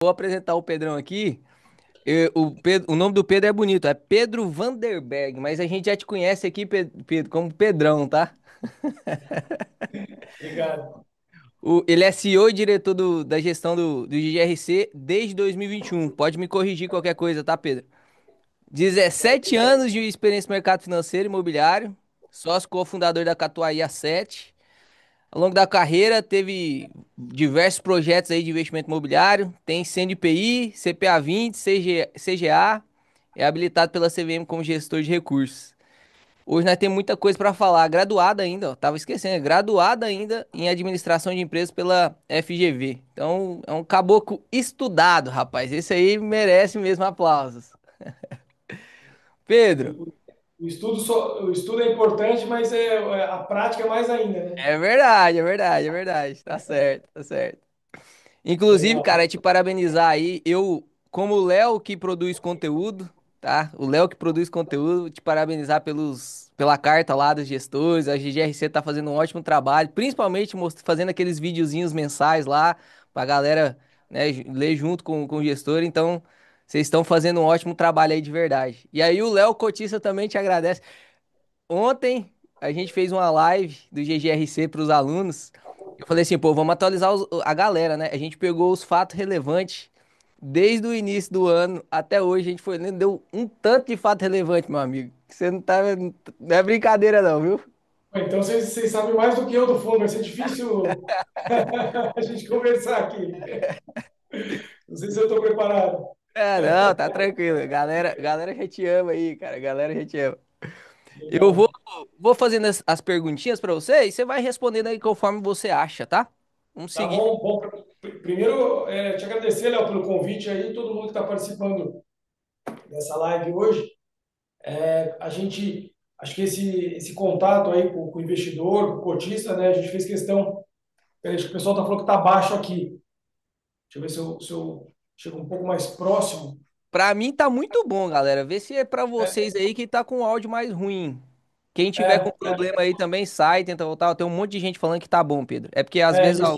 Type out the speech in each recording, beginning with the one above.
vou apresentar o Pedrão aqui. O nome do Pedro é bonito, é Pedro Vanderberg, mas a gente já te conhece aqui, Pedro, como Pedrão, tá? Obrigado. Ele é CEO e diretor da gestão do GRC desde 2021. Pode me corrigir qualquer coisa, tá, Pedro? 17 anos de experiência no mercado financeiro e imobiliário, sócio cofundador da Catuai há 7. Ao longo da carreira, teve diversos projetos aí de investimento imobiliário. Tem CNPI, CPA 20, CGA. É habilitado pela CVM como gestor de recursos. Hoje nós temos muita coisa para falar. Graduado ainda, ó, tava esquecendo, graduado ainda em administração de empresas pela FGV. Então, é um caboclo estudado, rapaz. Esse aí merece mesmo aplausos. Pedro, O, o estudo é importante, mas a prática é mais ainda, né? é verdade, é verdade, é verdade. Tá certo, tá certo. Inclusive, Legal. cara, te parabenizar aí. Eu, como o Léo que produz conteúdo, tá? O Léo que produz conteúdo, te parabenizar pela carta lá dos gestores. A GGRC tá fazendo um ótimo trabalho, principalmente fazendo aqueles videozinhos mensais lá pra galera, né, ler junto com o gestor. Então, vocês estão fazendo um ótimo trabalho aí de verdade. E aí, o Léo Cotista também te agradece. Ontem a gente fez uma live do GGRC para os alunos. Eu falei assim, pô, vamos atualizar a galera, né? A gente pegou os fatos relevantes desde o início do ano até hoje. A gente foi lendo, deu um tanto de fato relevante, meu amigo. Que você não tá, não é brincadeira não, viu? Bom, então vocês sabem mais do que eu do fundo, vai ser difícil a gente conversar aqui. Não sei se eu estou preparado. É, não, tá tranquilo. Galera já te ama aí, cara. Galera já te ama. Eu vou, Legal. vou fazendo as perguntinhas para você e você vai respondendo aí conforme você acha, tá? Vamos Tá seguir. bom, bom. Primeiro, te agradecer, Léo, pelo convite aí, todo mundo que está participando dessa live hoje. A gente, acho que esse contato aí com o investidor, com o cotista, né? A gente fez questão. Acho que o pessoal tá falando que tá baixo aqui. Deixa eu ver se eu chego um pouco mais próximo. Pra mim tá muito bom, galera. Vê se é pra vocês aí que tá com o áudio mais ruim. Quem tiver com É, problema aí também sai, tenta voltar. Tem um monte de gente falando que tá bom, Pedro. É porque às vezes. isso.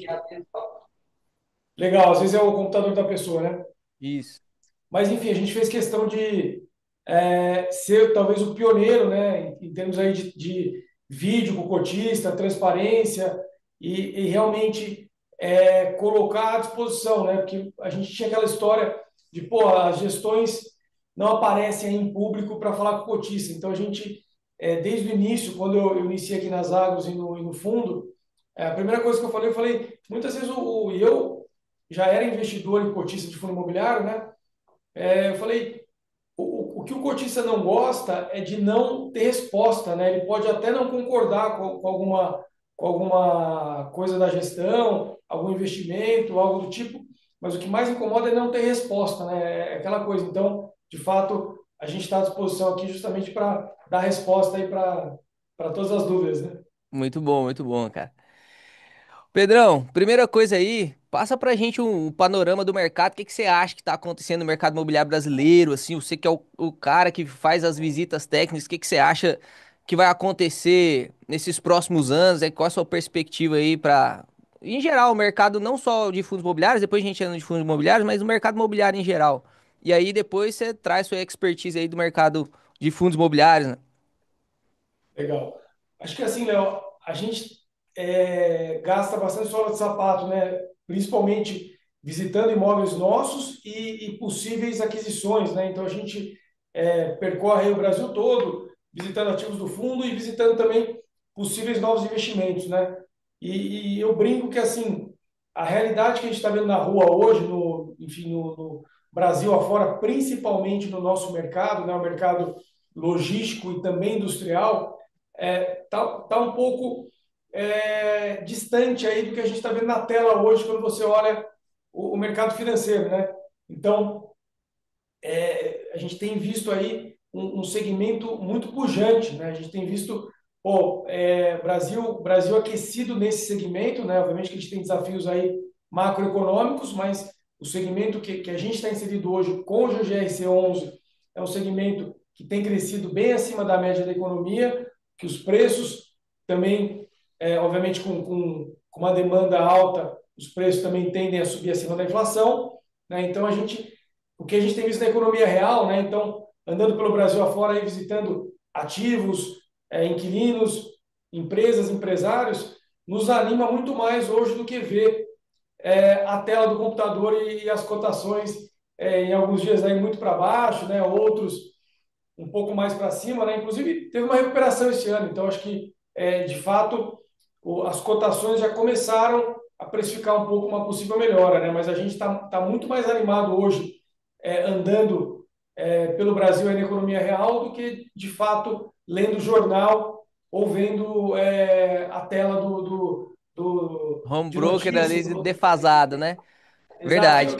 Legal, às vezes é o computador da pessoa, né? Isso. Mas, enfim, a gente fez questão de ser talvez o pioneiro, né, em termos aí de vídeo com o cotista, transparência e realmente colocar à disposição, né? Porque a gente tinha aquela história de, pô, as gestões não aparecem aí em público para falar com o cotista. Então, a gente, desde o início, quando eu iniciei aqui nas Agros e no fundo, a primeira coisa que eu falei, muitas vezes e eu já era investidor em cotista de fundo imobiliário, né? Eu falei, o que o cotista não gosta é de não ter resposta, né? Ele pode até não concordar com alguma coisa da gestão, algum investimento, algo do tipo, mas o que mais incomoda é não ter resposta, né? É aquela coisa. Então, de fato, a gente está à disposição aqui justamente para dar resposta aí para todas as dúvidas, né? Muito bom, cara. Pedrão, primeira coisa aí, passa pra gente um panorama do mercado. O que que você acha que tá acontecendo no mercado imobiliário brasileiro? Assim, você que é o cara que faz as visitas técnicas, o que que você acha que vai acontecer nesses próximos anos? Qual a sua perspectiva aí pra, em geral, o mercado não só de fundos imobiliários, depois a gente anda de fundos imobiliários, mas o mercado imobiliário em geral. E aí depois você traz sua expertise aí do mercado de fundos imobiliários, né? Legal. Acho que assim, Léo, a gente gasta bastante sola de sapato, né? Principalmente visitando imóveis nossos e possíveis aquisições, né? Então a gente percorre aí o Brasil todo, visitando ativos do fundo e visitando também possíveis novos investimentos, né? E eu brinco que assim a realidade que a gente está vendo na rua hoje, enfim, no Brasil afora, principalmente no nosso mercado, né? O mercado logístico e também industrial tá um pouco distante aí do que a gente está vendo na tela hoje quando você olha o mercado financeiro, né? Então, a gente tem visto aí um segmento muito pujante, né? A gente tem visto, pô, Brasil aquecido nesse segmento, né? Obviamente que a gente tem desafios aí macroeconômicos, mas o segmento que a gente está inserido hoje com o GGRC11 é um segmento que tem crescido bem acima da média da economia, que os preços também, obviamente com uma demanda alta, os preços também tendem a subir acima da inflação, né? Então o que a gente tem visto na economia real, né? Então, andando pelo Brasil afora, aí, visitando ativos, inquilinos, empresas, empresários, nos anima muito mais hoje do que ver a tela do computador e as cotações em alguns dias aí muito para baixo, né? Outros um pouco mais para cima, né? Inclusive teve uma recuperação esse ano, então acho que de fato as cotações já começaram a precificar um pouco uma possível melhora, né? Mas a gente está muito mais animado hoje andando pelo Brasil e na economia real do que de fato lendo jornal ou vendo a tela Home de broker ali notícias. defasado, né? Exato, Verdade.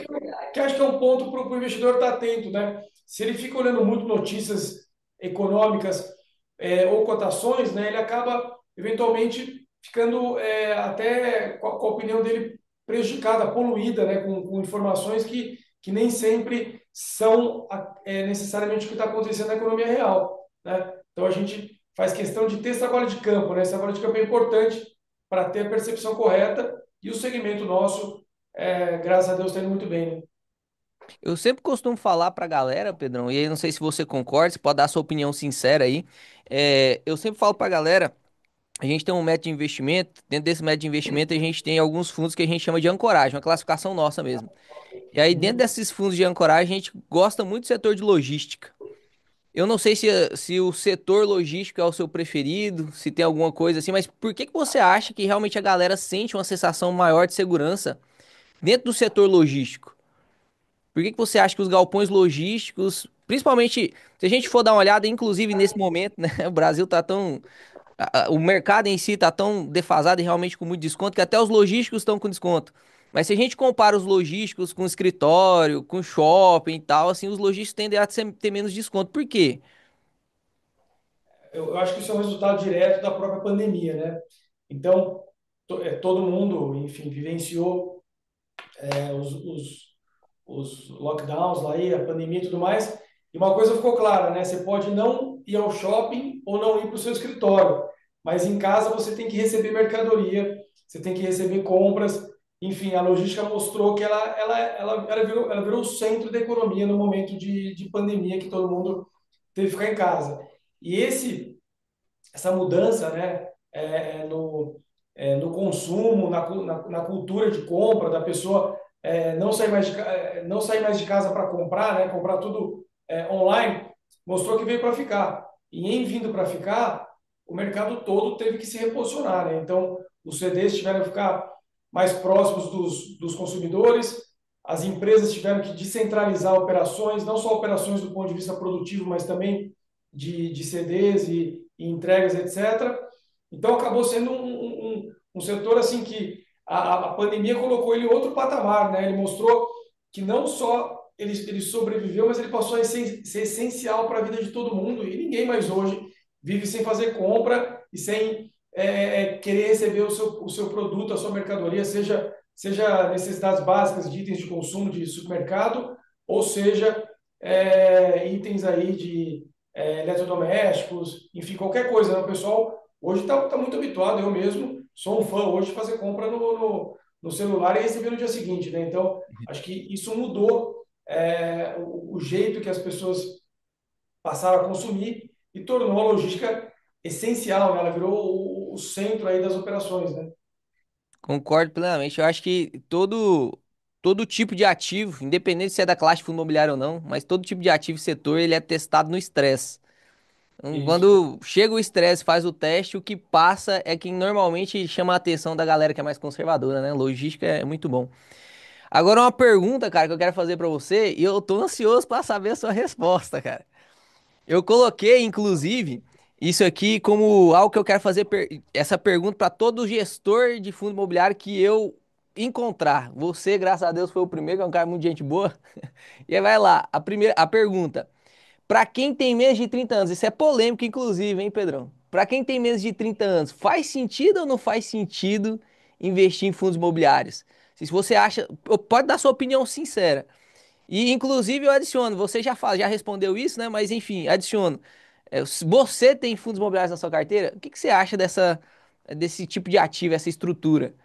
que acho que é um ponto para o investidor estar atento, né? Se ele fica olhando muito notícias econômicas ou cotações, né, ele acaba eventualmente ficando até com a opinião dele prejudicada, poluída, né, com informações que nem sempre são necessariamente o que está acontecendo na economia real, né? Então a gente faz questão de ter esse trabalho de campo, né? Esse trabalho de campo é importante para ter a percepção correta e o segmento nosso graças a Deus está indo muito bem, né? Eu sempre costumo falar pra galera, Pedrão, e aí não sei se você concorda, você pode dar sua opinião sincera aí. Eu sempre falo pra galera, a gente tem um método de investimento, dentro desse método de investimento a gente tem alguns fundos que a gente chama de ancoragem, uma classificação nossa mesmo. E aí dentro Uhum. desses fundos de ancoragem a gente gosta muito do setor de logística. Eu não sei se o setor logístico é o seu preferido, se tem alguma coisa assim, mas por que que você acha que realmente a galera sente uma sensação maior de segurança dentro do setor logístico? Por que que você acha que os galpões logísticos, principalmente se a gente for dar uma olhada, inclusive nesse momento, né? O Brasil tá tão. O mercado em si tá tão defasado e realmente com muito desconto que até os logísticos estão com desconto. Mas se a gente compara os logísticos com escritório, com shopping e tal, assim, os logísticos tendem a ter menos desconto. Por quê? Eu acho que isso é um resultado direto da própria pandemia, né? Então, todo mundo, enfim, vivenciou é, os, os, os lockdowns lá aí, a pandemia e tudo mais. E uma coisa ficou clara, né? Você pode não ir ao shopping ou não ir para o seu escritório, mas em casa você tem que receber mercadoria, você tem que receber compras. Enfim, a logística mostrou que ela virou o centro da economia no momento de pandemia que todo mundo teve que ficar em casa. E essa mudança, né, no consumo, na cultura de compra, da pessoa não sair mais de casa para comprar, né, comprar tudo online, mostrou que veio para ficar. E em vindo para ficar, o mercado todo teve que se reposicionar, né? Então, os CDs tiveram que ficar mais próximos dos consumidores, as empresas tiveram que descentralizar operações, não só operações do ponto de vista produtivo, mas também de CDs e entregas, etc. Então acabou sendo um setor assim que a pandemia colocou ele em outro patamar, né? Ele mostrou que não só ele sobreviveu, mas ele passou a ser essencial para a vida de todo mundo e ninguém mais hoje vive sem fazer compra e sem querer receber o seu produto, a sua mercadoria, seja necessidades básicas de itens de consumo de supermercado, ou seja, itens aí de eletrodomésticos, enfim, qualquer coisa, né? O pessoal hoje está muito habituado, eu mesmo sou um fã hoje de fazer compra no celular e receber no dia seguinte, né? Então, acho que isso mudou o jeito que as pessoas passaram a consumir e tornou a logística essencial, né? Ela virou o centro aí das operações, né? Concordo plenamente. Eu acho que todo tipo de ativo, independente se é da classe de fundo imobiliário ou não, mas todo tipo de ativo e setor, ele é testado no estresse. Então, Isso. quando chega o estresse, faz o teste, o que passa é quem normalmente chama a atenção da galera que é mais conservadora, né? Logística é muito bom. Agora uma pergunta, cara, que eu quero fazer pra você, e eu tô ansioso pra saber a sua resposta, cara. Eu coloquei, inclusive, isso aqui como algo que eu quero fazer essa pergunta pra todo gestor de fundo imobiliário que eu encontrar. Você, graças a Deus, foi o primeiro, que é um cara muito gente boa. E aí vai lá, a pergunta. Pra quem tem menos de 30 anos, isso é polêmico, inclusive, hein, Pedrão? Pra quem tem menos de 30 anos, faz sentido ou não faz sentido investir em fundos imobiliários? Se você acha, pode dar sua opinião sincera. E, inclusive, eu adiciono, você já respondeu isso, né? Mas, enfim, adiciono. Se você tem fundos imobiliários na sua carteira, o que que você acha desse tipo de ativo, essa estrutura?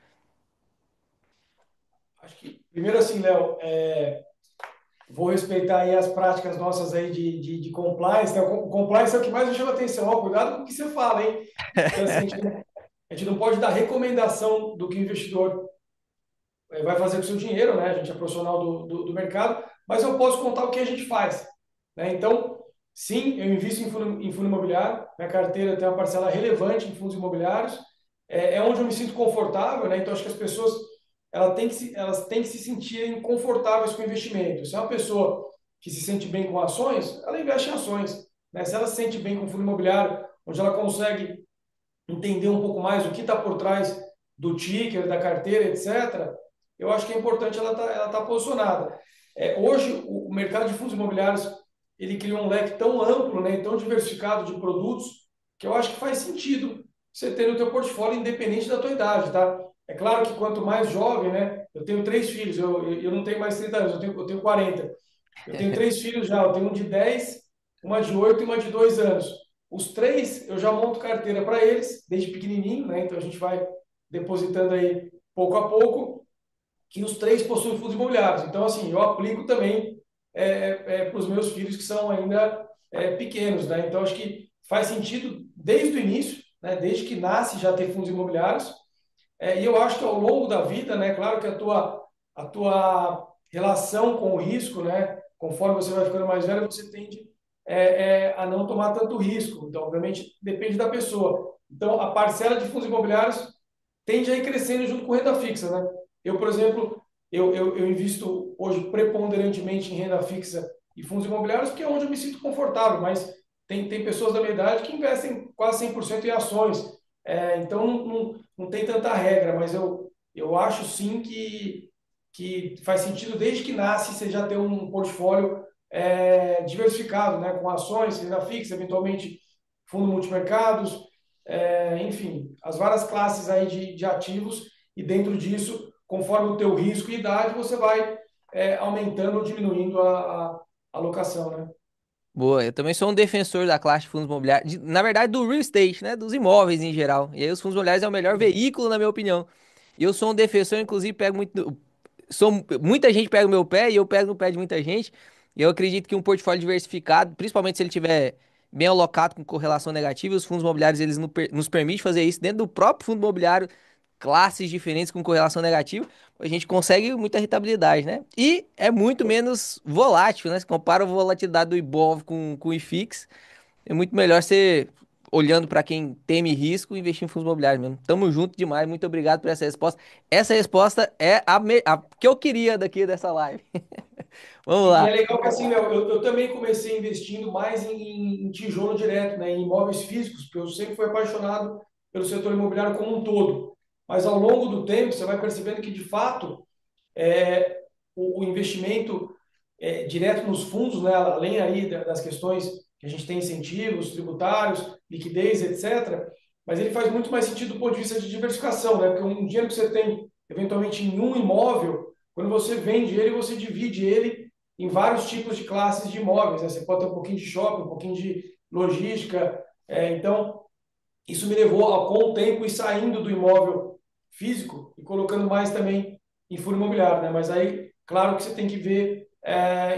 Acho que, primeiro assim, Léo, vou respeitar aí as práticas nossas aí de compliance, né? O compliance é o que mais me chama atenção. Ó, cuidado com o que você fala, hein? Porque assim, a gente não pode dar recomendação do que o investidor vai fazer com o seu dinheiro, né? A gente é profissional do mercado, mas eu posso contar o que a gente faz, né? Então, sim, eu invisto em fundo imobiliário, minha carteira tem uma parcela relevante em fundos imobiliários, é onde eu me sinto confortável, né? Então, acho que as pessoas elas têm que se sentirem confortáveis com o investimento. Se é uma pessoa que se sente bem com ações, ela investe em ações, né? Se ela se sente bem com fundo imobiliário, onde ela consegue entender um pouco mais o que está por trás do ticker, da carteira, etc., eu acho que é importante ela tá posicionada. Hoje, o mercado de fundos imobiliários ele criou um leque tão amplo, né, e tão diversificado de produtos, que eu acho que faz sentido você ter no teu portfólio, independente da tua idade, tá? É claro que quanto mais jovem, né? Eu tenho três filhos, eu não tenho mais 30 anos, eu tenho 40. Eu tenho três filhos já, eu tenho um de 10, uma de 8 e uma de 2 anos. Os três, eu já monto carteira para eles, desde pequenininho, né? Então a gente vai depositando aí pouco a pouco, que os três possuem fundos imobiliários. Então, assim, eu aplico também para os meus filhos que são ainda pequenos, né? Então, acho que faz sentido desde o início, né? Desde que nasce já ter fundos imobiliários. E eu acho que ao longo da vida, né? Claro que a tua relação com o risco, né? Conforme você vai ficando mais velho, você tende a não tomar tanto risco. Então, obviamente, depende da pessoa. Então, a parcela de fundos imobiliários tende a ir crescendo junto com renda fixa, né? Eu, por exemplo, eu invisto hoje preponderantemente em renda fixa e fundos imobiliários, porque é onde eu me sinto confortável, mas tem pessoas da minha idade que investem quase 100% em ações. Então, não tem tanta regra, mas eu acho sim que faz sentido, desde que nasce, você já ter um portfólio diversificado, né? Com ações, renda fixa, eventualmente fundo multimercados, enfim, as várias classes aí de ativos e dentro disso, conforme o teu risco e idade, você vai aumentando ou diminuindo a alocação, né? Boa, eu também sou um defensor da classe de fundos imobiliários, na verdade do real estate, né, dos imóveis em geral. E aí os fundos imobiliários é o melhor veículo, na minha opinião. E eu sou um defensor, inclusive pego muito, muita gente pega o meu pé e eu pego no pé de muita gente. E eu acredito que um portfólio diversificado, principalmente se ele tiver bem alocado com correlação negativa, os fundos imobiliários eles nos permitem fazer isso dentro do próprio fundo imobiliário, classes diferentes com correlação negativa, a gente consegue muita rentabilidade, né? E é muito menos volátil, né? Se compara a volatilidade do Ibov com o IFIX, é muito melhor você, olhando para quem teme risco, investir em fundos imobiliários mesmo. Tamo junto demais, muito obrigado por essa resposta. Essa resposta é a que eu queria daqui dessa live. Vamos E lá. é legal que assim, Léo, eu também comecei investindo mais em tijolo direto, né, em imóveis físicos, porque eu sempre fui apaixonado pelo setor imobiliário como um todo. Mas ao longo do tempo, você vai percebendo que, de fato, o investimento direto nos fundos, né, além aí das questões que a gente tem incentivos tributários, liquidez, etc., mas ele faz muito mais sentido do ponto de vista de diversificação, né? Porque um dinheiro que você tem, eventualmente, em um imóvel, quando você vende ele, você divide ele em vários tipos de classes de imóveis, né? Você pode ter um pouquinho de shopping, um pouquinho de logística. Então, isso me levou, com o tempo, ir saindo do imóvel físico e colocando mais também em fundo imobiliário, né? Mas aí, claro que você tem que ver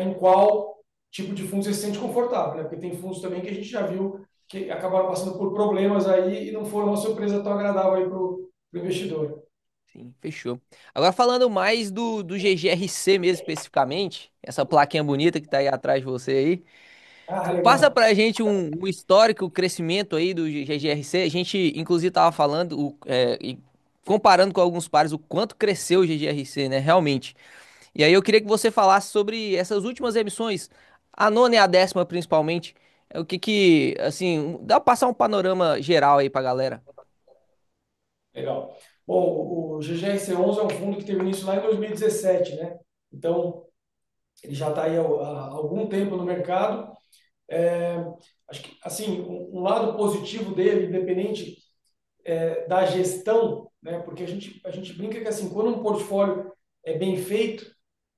em qual tipo de fundo você se sente confortável, né? Porque tem fundos também que a gente já viu que acabaram passando por problemas aí e não foram uma surpresa tão agradável aí para o investidor. Sim, fechou. Agora falando mais do GGRC mesmo especificamente, essa plaquinha bonita que tá aí atrás de você aí. Ah, Passa legal. pra gente um histórico, o crescimento aí do GGRC. A gente, inclusive, tava falando, e comparando com alguns pares, o quanto cresceu o GGRC, né? Realmente. E aí eu queria que você falasse sobre essas últimas emissões, a nona e a décima principalmente. O que que, assim, dá pra passar um panorama geral aí pra galera. Legal. Bom, o GGRC11 é um fundo que teve início lá em 2017, né? Então, ele já está aí há algum tempo no mercado. É, acho que, assim, um lado positivo dele, independente da gestão, né? Porque a gente brinca que, assim, quando um portfólio é bem feito,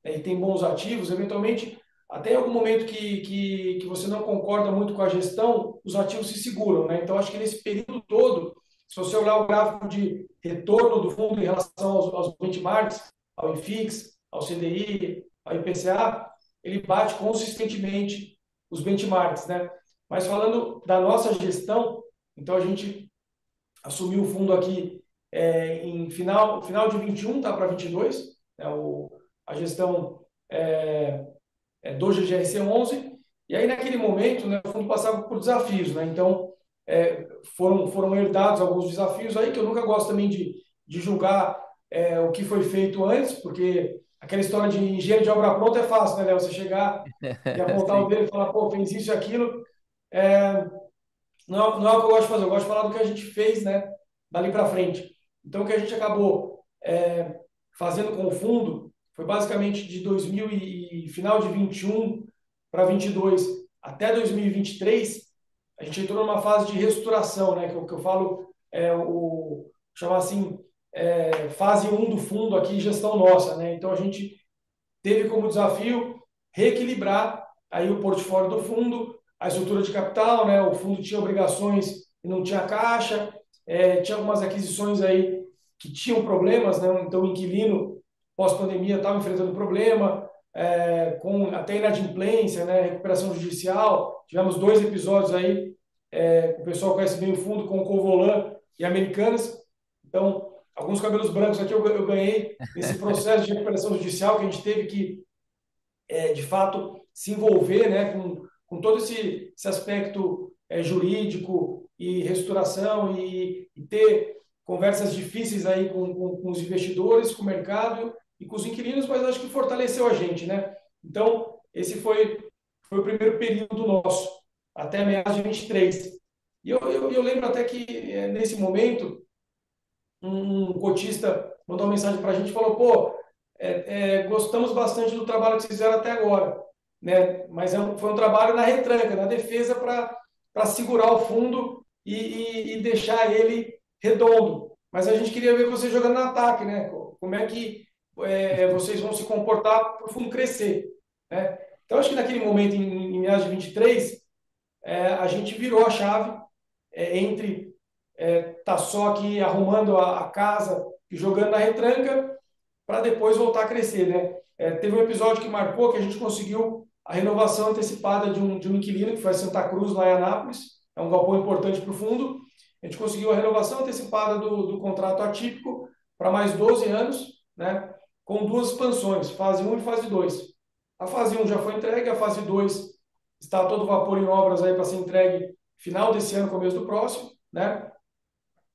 né, e tem bons ativos, eventualmente, até em algum momento que você não concorda muito com a gestão, os ativos se seguram, né? Então, acho que nesse período todo, se você olhar o gráfico de retorno do fundo em relação aos benchmarks, ao IFIX, ao CDI, ao IPCA, ele bate consistentemente os benchmarks, né? Mas falando da nossa gestão, então a gente assumiu o fundo aqui em final de 21, tá, para 22, né, a gestão do GGRC 11, e aí naquele momento, né, o fundo passava por desafios, né, então foram herdados alguns desafios aí, que eu nunca gosto também de julgar o que foi feito antes, porque aquela história de engenheiro de obra pronta é fácil, né, Léo? Você chegar e apontar o Sim. dedo e falar, pô, fez isso e aquilo, é, não é o que eu gosto de fazer, eu gosto de falar do que a gente fez, né, dali para frente. Então, o que a gente acabou fazendo com o fundo foi basicamente de 2000 final de 21 para 22 até 2023, a gente entrou numa fase de reestruturação, né, que eu falo, chamar assim, fase um do fundo aqui, gestão nossa, né? Então, a gente teve como desafio reequilibrar aí o portfólio do fundo, a estrutura de capital, né? O fundo tinha obrigações e não tinha caixa, tinha algumas aquisições aí que tinham problemas, né? Então o inquilino pós-pandemia estava enfrentando problema, com até inadimplência, né? Recuperação judicial. Tivemos dois episódios aí, o pessoal conhece bem o fundo com o Covolan e Americanas. Então, alguns cabelos brancos aqui eu ganhei nesse processo de recuperação judicial que a gente teve que, de fato, se envolver, né, com todo esse aspecto jurídico e reestruturação e ter conversas difíceis aí com os investidores, com o mercado e com os inquilinos, mas acho que fortaleceu a gente, né? Então, esse foi o primeiro período nosso, até meados de 23. E eu lembro até que, nesse momento, um cotista mandou uma mensagem para a gente e falou, pô, gostamos bastante do trabalho que vocês fizeram até agora, né? Mas foi um trabalho na retranca, na defesa para segurar o fundo e deixar ele redondo. Mas a gente queria ver vocês jogando no ataque, né? Como é que vocês vão se comportar para o fundo crescer, né? Então, acho que naquele momento, em meados de 23, a gente virou a chave entre tá só aqui arrumando a casa e jogando na retranca para depois voltar a crescer, né? Teve um episódio que marcou que a gente conseguiu a renovação antecipada de um inquilino que foi a Santa Cruz, lá em Anápolis, é um galpão importante para o fundo. A gente conseguiu a renovação antecipada do contrato atípico para mais 12 anos, né? Com duas expansões, fase um e fase 2. A fase um já foi entregue, a fase 2 está a todo vapor em obras aí para ser entregue final desse ano, começo do próximo, né?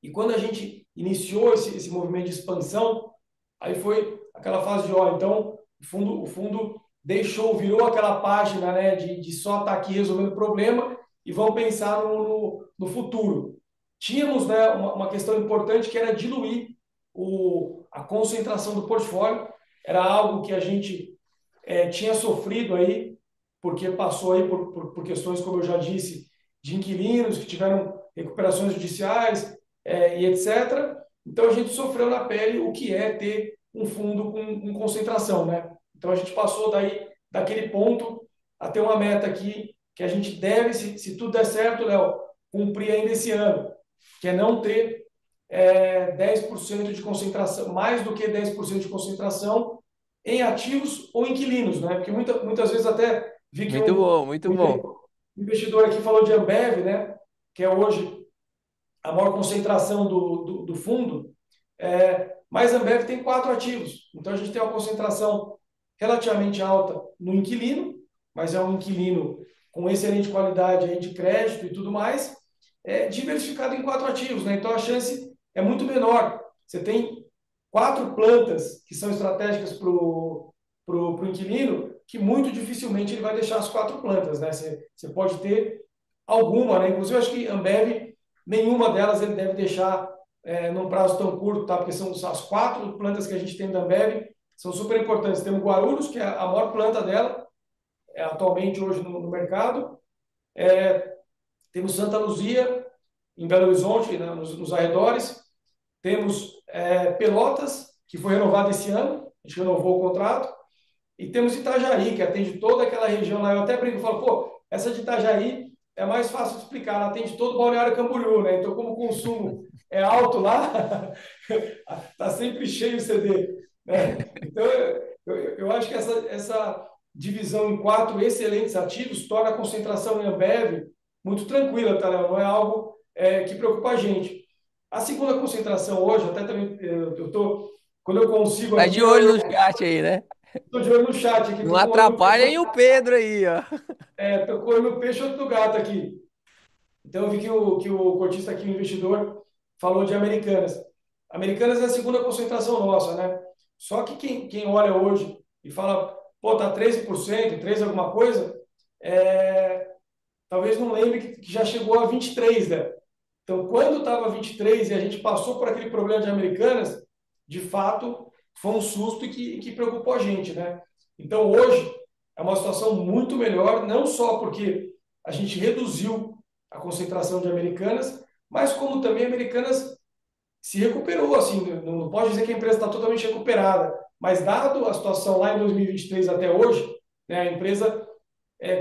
E quando a gente iniciou esse movimento de expansão, aí foi aquela fase de, ó, então o fundo virou aquela página, né, de só estar aqui resolvendo o problema e vamos pensar no futuro. Tínhamos, né, uma questão importante que era diluir a concentração do portfólio, era algo que a gente tinha sofrido aí, porque passou aí por questões, como eu já disse, de inquilinos que tiveram recuperações judiciais, e etc. Então a gente sofreu na pele o que é ter um fundo com concentração, né? Então a gente passou daquele ponto a ter uma meta aqui que a gente deve, se tudo der certo, Léo, cumprir ainda esse ano, que é não ter 10% de concentração, mais do que 10% de concentração em ativos ou inquilinos, né? Porque muitas vezes até vi que Muito bom, muito um bom. investidor aqui falou de Ambev, né? Que é hoje a maior concentração do fundo, mas a Ambev tem quatro ativos. Então a gente tem uma concentração relativamente alta no inquilino, mas é um inquilino com excelente qualidade aí de crédito e tudo mais, diversificado em quatro ativos, né? Então a chance é muito menor. Você tem quatro plantas que são estratégicas pro inquilino, que muito dificilmente ele vai deixar as quatro plantas, né? Você pode ter alguma, né? Inclusive, eu acho que Ambev, nenhuma delas ele deve deixar num prazo tão curto, tá? Porque são as quatro plantas que a gente tem da Ambev, são super importantes. Temos Guarulhos, que é a maior planta dela, atualmente hoje no mercado. Temos Santa Luzia, em Belo Horizonte, né, nos arredores. Temos Pelotas, que foi renovado esse ano, a gente renovou o contrato. E temos Itajaí, que atende toda aquela região lá. Eu até brinco e falo, pô, essa de Itajaí é mais fácil de explicar, ela atende todo o Balneário Camboriú, né? Então, como o consumo é alto lá, tá sempre cheio o CD, né? Então, eu acho que essa divisão em quatro excelentes ativos torna a concentração em Ambev muito tranquila, tá, Léo? Não é algo que preocupa a gente. A segunda concentração hoje, até também, quando eu consigo Tá aqui, de olho no chat aí, né? estou de olho no chat aqui, Não estou com um olho no atrapalha peixe, aí o Pedro aí, ó. tô com um olho no peixe e outro no gato aqui. Então, eu vi que o cotista aqui, o investidor, falou de Americanas. Americanas é a segunda concentração nossa, né? Só que quem olha hoje e fala, pô, tá 13%, 13 alguma coisa, talvez não lembre que já chegou a 23, né? Então, quando estava 23 e a gente passou por aquele problema de Americanas, de fato, foi um susto que preocupou a gente, né? Então, hoje é uma situação muito melhor, não só porque a gente reduziu a concentração de Americanas, mas como também Americanas se recuperou, assim, não pode dizer que a empresa está totalmente recuperada, mas dado a situação lá em 2023 até hoje, né, a empresa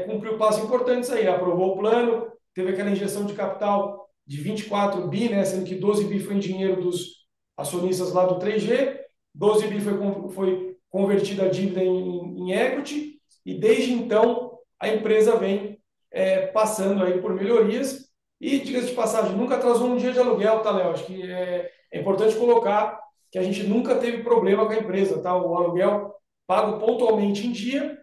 cumpriu passos importantes aí, aprovou o plano, teve aquela injeção de capital de 24 bi, né, sendo que 12 bi foi em dinheiro dos acionistas lá do 3G, 12 bi foi convertida a dívida em equity, e desde então a empresa vem passando aí por melhorias, e diga-se de passagem, nunca atrasou um dia de aluguel, tá, Léo? Acho que é importante colocar que a gente nunca teve problema com a empresa, tá? O aluguel pago pontualmente em dia,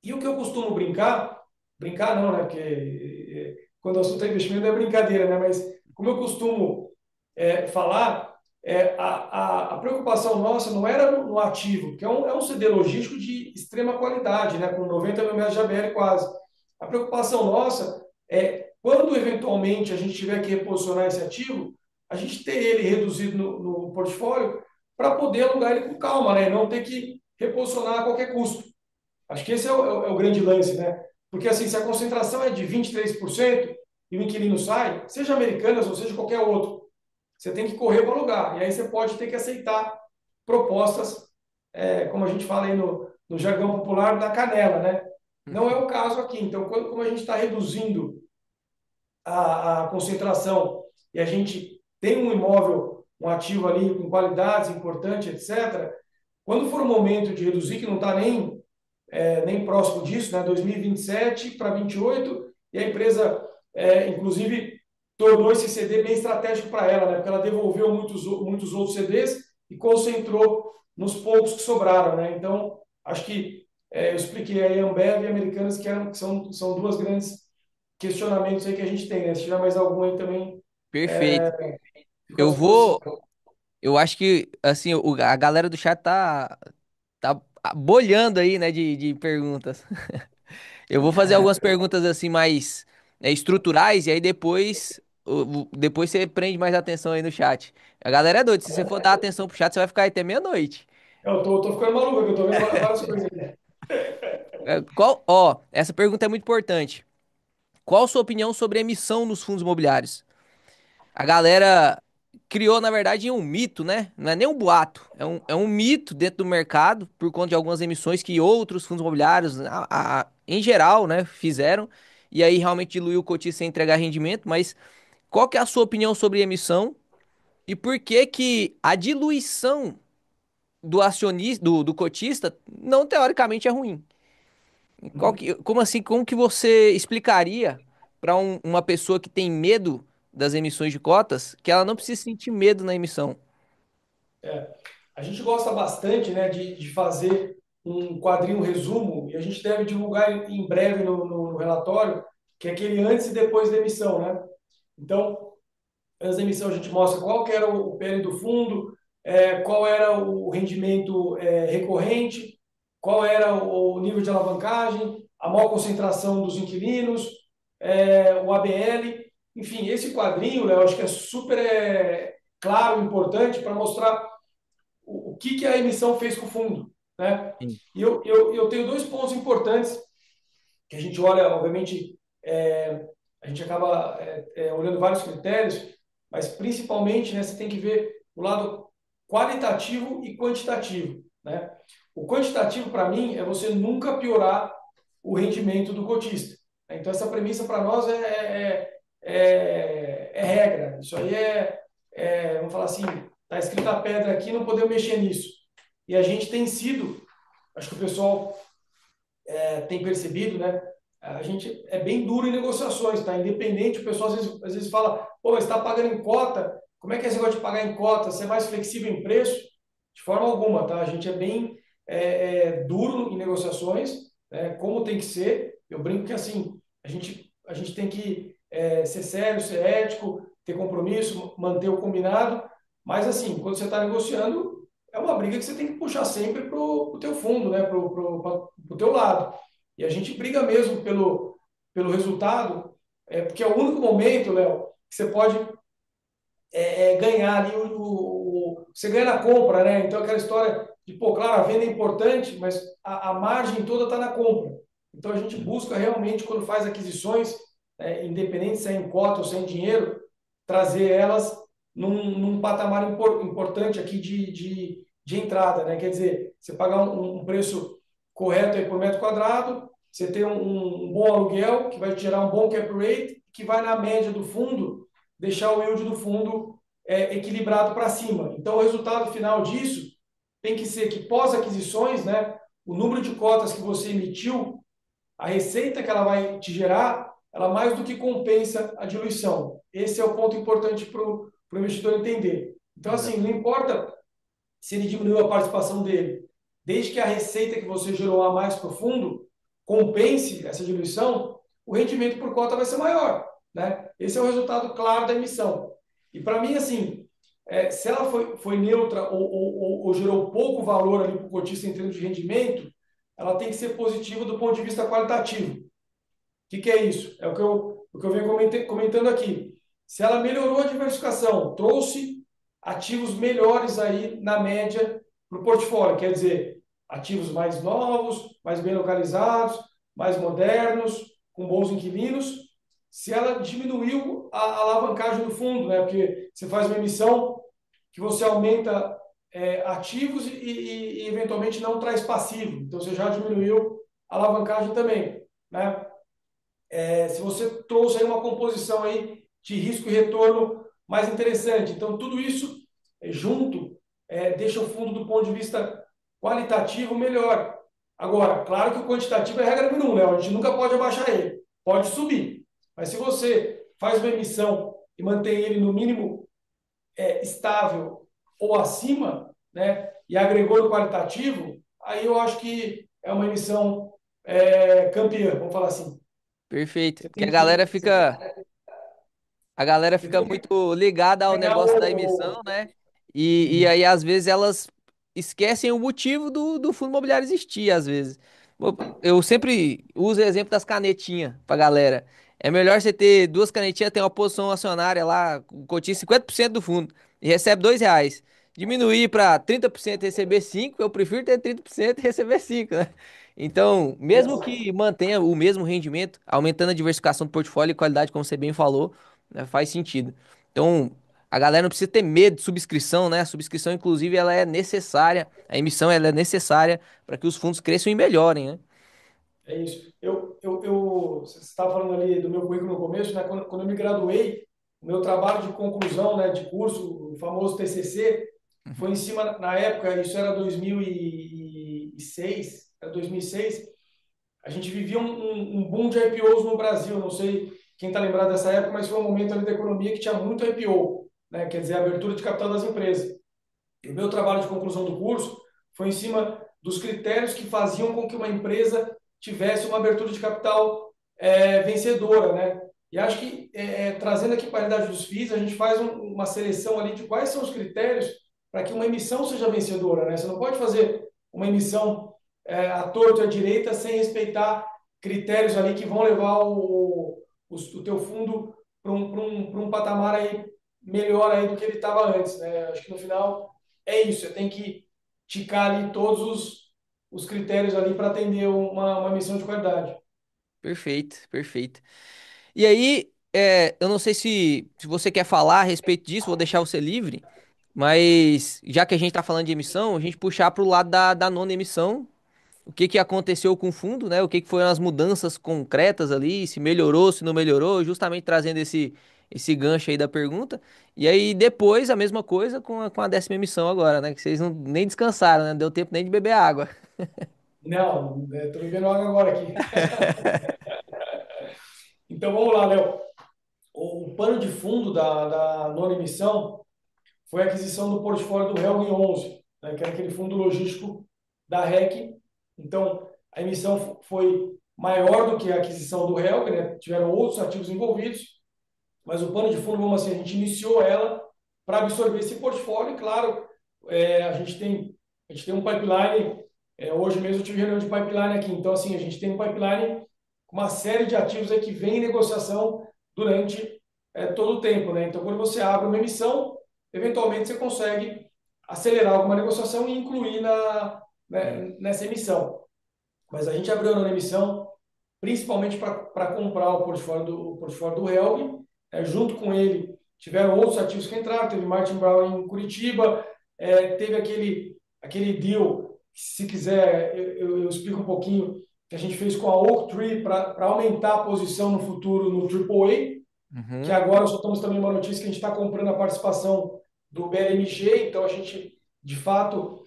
e o que eu costumo brincar não, né? Porque quando o assunto é investimento é brincadeira, né? Mas como eu costumo falar, a preocupação nossa não era no ativo, que é um CD logístico de extrema qualidade, né? Com 90 mil metros de ABL quase. A preocupação nossa é quando eventualmente a gente tiver que reposicionar esse ativo, a gente ter ele reduzido no portfólio para poder alugar ele com calma, né? Não ter que reposicionar a qualquer custo. Acho que esse é o grande lance, né? Porque assim, se a concentração é de 23% e o inquilino sai, seja Americanas ou seja qualquer outro, você tem que correr para alugar. E aí você pode ter que aceitar propostas, como a gente fala aí no jargão popular, da canela, né? Não é o caso aqui. Então, como a gente está reduzindo a concentração e a gente tem um imóvel, um ativo ali com qualidades importante, etc., quando for o momento de reduzir, que não está nem próximo disso, né? 2027 para 28, e a empresa, inclusive, tornou esse CD bem estratégico para ela, né? Porque ela devolveu muitos outros CDs e concentrou nos poucos que sobraram, né? Então, acho que eu expliquei aí a Ambev e Americanas, que são duas grandes questionamentos aí que a gente tem, né? Se tiver mais algum aí também, Perfeito. fico à Eu disposição. vou. Eu acho que, assim, a galera do chat tá bolhando aí, né, de perguntas. Eu vou fazer algumas perguntas, assim, mais estruturais, e aí depois você prende mais atenção aí no chat. A galera é doida, se você for dar atenção pro chat, você vai ficar aí até meia-noite. Eu tô ficando maluco, eu tô vendo várias coisas aqui. Essa pergunta é muito importante. Qual a sua opinião sobre emissão nos fundos imobiliários? A galera criou, na verdade, um mito, né? Não é nem um boato, é um mito dentro do mercado por conta de algumas emissões que outros fundos imobiliários, em geral, né, fizeram. E aí realmente diluiu o cotista sem entregar rendimento. Mas qual que é a sua opinião sobre emissão e por que que a diluição do acionista, do cotista, não teoricamente é ruim? Como assim, como que você explicaria para uma pessoa que tem medo das emissões de cotas que ela não precisa sentir medo na emissão? A gente gosta bastante, né, de fazer um quadrinho resumo, e a gente deve divulgar em breve no relatório, que é aquele antes e depois da emissão, né? Então, antes da emissão a gente mostra qual que era o PL do fundo, qual era o rendimento recorrente, qual era o nível de alavancagem, a maior concentração dos inquilinos, o ABL. Enfim, esse quadrinho, Léo, acho que é super claro e importante para mostrar o que a emissão fez com o fundo, né? Sim. E eu tenho dois pontos importantes que a gente olha, obviamente, a gente acaba olhando vários critérios, mas principalmente, né, você tem que ver o lado qualitativo e quantitativo, né? O quantitativo, para mim, é você nunca piorar o rendimento do cotista. Então, essa premissa para nós é regra. Isso aí vamos falar assim, está escrito a pedra aqui, não podemos mexer nisso. E a gente tem sido, acho que o pessoal tem percebido, né? A gente é bem duro em negociações, tá? Independente, o pessoal às vezes fala, pô, você está pagando em cota, como é que é esse negócio de pagar em cota? Você é mais flexível em preço? De forma alguma, tá? A gente é bem duro em negociações, né? Como tem que ser. Eu brinco que, assim, a gente tem que ser sério, ser ético, ter compromisso, manter o combinado, mas, assim, quando você está negociando, é uma briga que você tem que puxar sempre pro teu fundo, né? Pro teu lado. E a gente briga mesmo pelo resultado, porque é o único momento, Léo, que você pode ganhar ali você ganha na compra, né? Então aquela história de, pô, claro, a venda é importante, mas a margem toda está na compra. Então a gente busca realmente, quando faz aquisições, independente se é em cota ou se é em dinheiro, trazer elas num patamar importante aqui de entrada, né? Quer dizer, você pagar um preço correto aí por metro quadrado, você ter um bom aluguel, que vai te gerar um bom cap rate, que vai na média do fundo, deixar o yield do fundo equilibrado para cima. Então, o resultado final disso tem que ser que pós-aquisições, né, o número de cotas que você emitiu, a receita que ela vai te gerar, ela mais do que compensa a diluição. Esse é o ponto importante para o investidor entender. Então, assim, não Exatamente. importa se ele diminuiu a participação dele, desde que a receita que você gerou a mais profundo compense essa diluição, o rendimento por cota vai ser maior, né? Esse é o resultado claro da emissão. E para mim, assim, se ela foi neutra ou gerou pouco valor ali para o cotista em termos de rendimento, ela tem que ser positiva do ponto de vista qualitativo. O que é isso? É o que eu venho comentando aqui. Se ela melhorou a diversificação, trouxe ativos melhores aí na média para o portfólio, quer dizer, ativos mais novos, mais bem localizados, mais modernos, com bons inquilinos. Se ela diminuiu a alavancagem do fundo, né? Porque você faz uma emissão que você aumenta ativos e eventualmente não traz passivo. Então você já diminuiu a alavancagem também, né? Se você trouxe aí uma composição aí de risco e retorno mais interessante. Então, tudo isso junto deixa o fundo do ponto de vista qualitativo melhor. Agora, claro que o quantitativo é a regra número um, né? A gente nunca pode abaixar ele, pode subir. Mas se você faz uma emissão e mantém ele no mínimo estável ou acima, né? E agregou no qualitativo, aí eu acho que é uma emissão campeã, vamos falar assim. Perfeito. Você Porque a tem galera que, você tem fica. A galera você fica tem que muito ligada ao ganhar negócio da emissão, né? E aí, às vezes, elas esquecem o motivo do fundo imobiliário existir, às vezes. Eu sempre uso o exemplo das canetinhas pra galera. É melhor você ter duas canetinhas, ter uma posição acionária lá, cotiza 50% do fundo e recebe R$ 2. Diminuir para 30% e receber 5, eu prefiro ter 30% e receber 5, né? Então, mesmo que mantenha o mesmo rendimento, aumentando a diversificação do portfólio e qualidade, como você bem falou, né, faz sentido. Então, a galera não precisa ter medo de subscrição, né? A subscrição, inclusive, ela é necessária, a emissão ela é necessária para que os fundos cresçam e melhorem, né? É isso. Você estava falando ali do meu currículo no começo, né? Quando eu me graduei, o meu trabalho de conclusão, né, de curso, o famoso TCC, foi em cima, na época, isso era 2006, era 2006, a gente vivia um boom de IPOs no Brasil, não sei quem está lembrado dessa época, mas foi um momento ali da economia que tinha muito IPO, né? Quer dizer, abertura de capital das empresas. E o meu trabalho de conclusão do curso foi em cima dos critérios que faziam com que uma empresa tivesse uma abertura de capital vencedora, né? E acho que, trazendo aqui para a realidade dos FIIs, a gente faz uma seleção ali de quais são os critérios para que uma emissão seja vencedora, né? Você não pode fazer uma emissão à torta e à direita sem respeitar critérios ali que vão levar o teu fundo para um patamar aí melhor aí do que ele estava antes, né? Acho que no final é isso, você tem que ticar ali todos os critérios ali para atender uma missão de qualidade. Perfeito, perfeito. E aí, eu não sei se você quer falar a respeito disso, vou deixar você livre, mas já que a gente está falando de emissão, a gente puxar para o lado da nona emissão, o que que aconteceu com o fundo, né? O que que foram as mudanças concretas ali, se melhorou, se não melhorou, justamente trazendo esse gancho aí da pergunta. E aí depois a mesma coisa com a décima emissão agora, né? Que vocês não, nem descansaram, né? Não deu tempo nem de beber água. Não, estou bebendo água agora aqui. Então vamos lá, Léo. O pano de fundo da nona emissão foi a aquisição do portfólio do Helm 11, né, que era aquele fundo logístico da REC. Então, a emissão foi maior do que a aquisição do Helm, né? Tiveram outros ativos envolvidos, mas o pano de fundo, vamos assim, a gente iniciou ela para absorver esse portfólio. E, claro, a gente tem um pipeline. Hoje mesmo eu tive reunião de pipeline aqui. Então, assim, a gente tem um pipeline com uma série de ativos aí que vem em negociação durante todo o tempo, né? Então, quando você abre uma emissão, eventualmente você consegue acelerar alguma negociação e incluir Hum. nessa emissão. Mas a gente abriu a nona emissão principalmente para comprar o portfólio do Helm. Junto com ele, tiveram outros ativos que entraram, teve Martin Brown em Curitiba, teve aquele deal, se quiser, eu explico um pouquinho, que a gente fez com a Oaktree para aumentar a posição no futuro no AAA, que Uhum. agora só estamos também uma notícia que a gente está comprando a participação do BLMG, então a gente, de fato,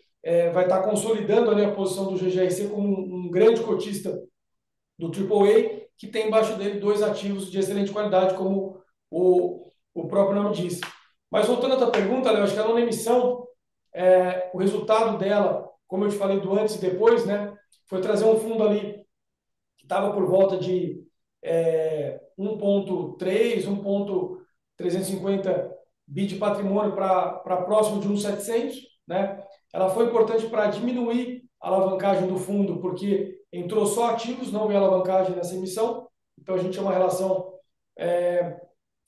vai estar consolidando ali a posição do GGRC como um grande cotista do AAA, que tem embaixo dele dois ativos de excelente qualidade, como o próprio nome diz. Mas voltando à tua pergunta, Léo, acho que a nona emissão, o resultado dela, como eu te falei do antes e depois, né, foi trazer um fundo ali que estava por volta de 1,3, 1,350 bi de patrimônio para próximo de 1,700, né? Ela foi importante para diminuir a alavancagem do fundo, porque entrou só ativos, não veio alavancagem nessa emissão. Então, a gente tinha uma relação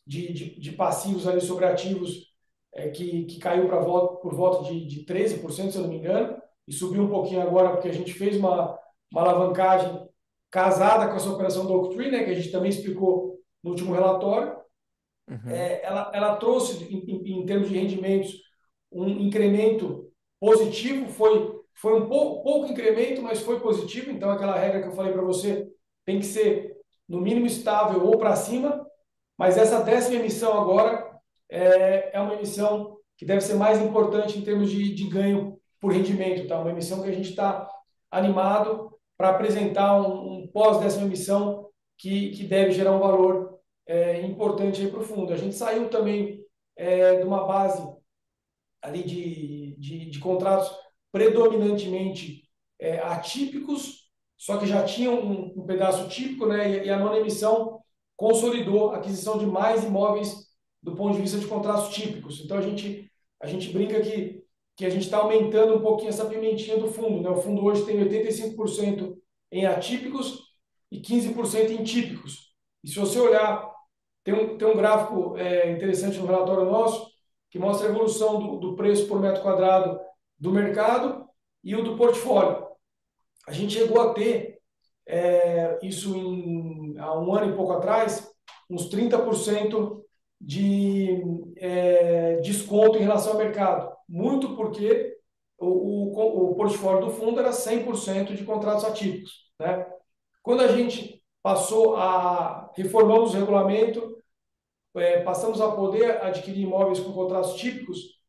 de passivos ali sobre ativos que caiu por volta de 13%, se eu não me engano, e subiu um pouquinho agora, porque a gente fez uma alavancagem casada com essa operação do Oaktree, né, que a gente também explicou no último relatório. Uhum. Ela trouxe, em termos de rendimentos, um incremento positivo, foi um pouco incremento, mas foi positivo. Então, aquela regra que eu falei para você tem que ser, no mínimo, estável ou para cima. Mas essa décima emissão agora é uma emissão que deve ser mais importante em termos de ganho por rendimento. Tá? Uma emissão que a gente está animado para apresentar um pós-décima emissão que deve gerar um valor importante para o fundo. A gente saiu também de uma base ali de contratos predominantemente atípicos, só que já tinham um pedaço típico, né? E a nona emissão consolidou a aquisição de mais imóveis do ponto de vista de contratos típicos. Então a gente brinca que a gente está aumentando um pouquinho essa pimentinha do fundo, né? O fundo hoje tem 85% em atípicos e 15% em típicos. E se você olhar, tem um gráfico interessante no relatório nosso, que mostra a evolução do preço por metro quadrado do mercado e o do portfólio. A gente chegou a ter, isso há um ano e pouco atrás, uns 30% de desconto em relação ao mercado. Muito porque o portfólio do fundo era 100% de contratos atípicos, né? Quando a gente reformamos o regulamento, passamos a poder adquirir imóveis com contratos típicos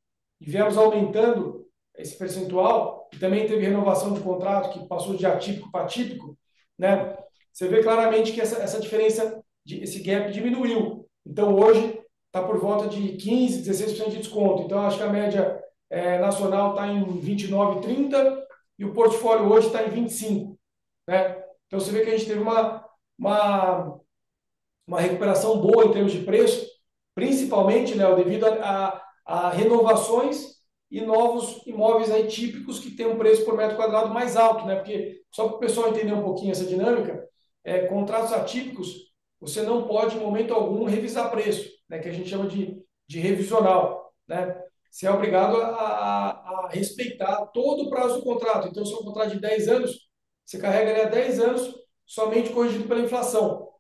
e viemos aumentando esse percentual, e também teve renovação de contrato que passou de atípico para típico, né? Você vê claramente que essa diferença, esse gap diminuiu. Então, hoje está por volta de 15, 16% de desconto. Então, acho que a média nacional está em 29, 30 e o portfólio hoje está em 25, né? Então, você vê que a gente teve uma, uma recuperação boa em termos de preço, principalmente, Léo, devido a renovações e novos imóveis aí típicos que têm um preço por metro quadrado mais alto, né? Porque, só para o pessoal entender um pouquinho essa dinâmica, contratos atípicos, você não pode, em momento algum, revisar preço, né? Que a gente chama de revisional, né? Você é obrigado a respeitar todo o prazo do contrato. Então, se é um contrato de 10 anos, você carrega ele há 10 anos somente corrigido pela inflação.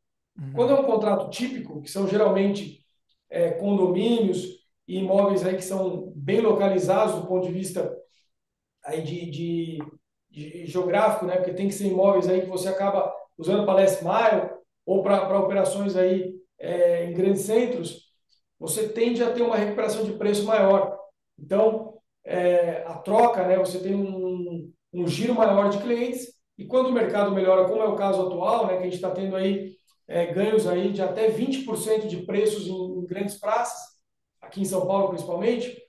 Quando é Uhum. um contrato típico, que são geralmente condomínios e imóveis aí que são bem localizados do ponto de vista aí de geográfico, né? Porque tem que ser imóveis aí que você acaba usando para last mile ou para operações aí em grandes centros, você tende a ter uma recuperação de preço maior. Então, a troca, né? Você tem um giro maior de clientes E quando o mercado melhora, como é o caso atual, né, que a gente está tendo aí ganhos aí de até 20% de preços em grandes praças, aqui em São Paulo principalmente,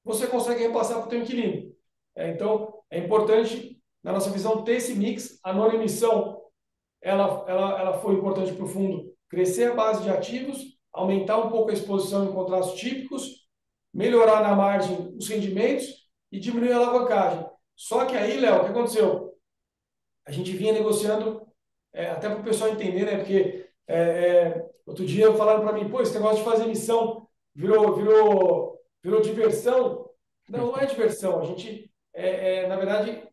você consegue repassar para o teu inquilino. Então, é importante, na nossa visão, ter esse mix. A nona emissão, ela foi importante para o fundo crescer a base de ativos, aumentar um pouco a exposição em contratos típicos, melhorar na margem os rendimentos e diminuir a alavancagem. Só que aí, Léo, o que aconteceu? A gente vinha negociando, até para o pessoal entender, né? Porque outro dia falaram para mim, pô, esse negócio de fazer emissão virou diversão. Não, não é diversão. A gente, na verdade,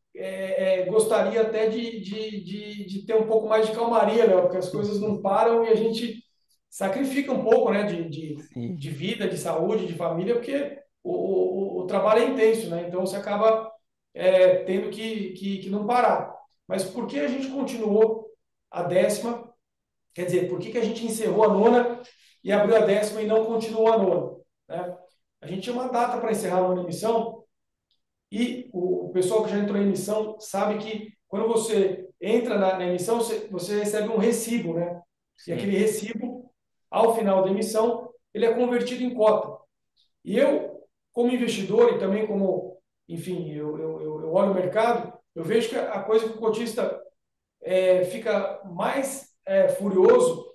gostaria até de ter um pouco mais de calmaria, né? Porque as coisas não param e a gente sacrifica um pouco, né? Sim, De vida, de saúde, de família, porque o trabalho é intenso, né? Então você acaba tendo que não parar. Mas por que a gente continuou a décima? Quer dizer, por que a gente encerrou a nona e abriu a décima e não continuou a nona? Né? A gente tinha uma data para encerrar a nona emissão e o pessoal que já entrou em emissão sabe que quando você entra na emissão, você recebe um recibo, né? E sim, aquele recibo, ao final da emissão, ele é convertido em cota. E eu, como investidor e também como, enfim, eu olho o mercado, eu vejo que a coisa que o cotista fica mais furioso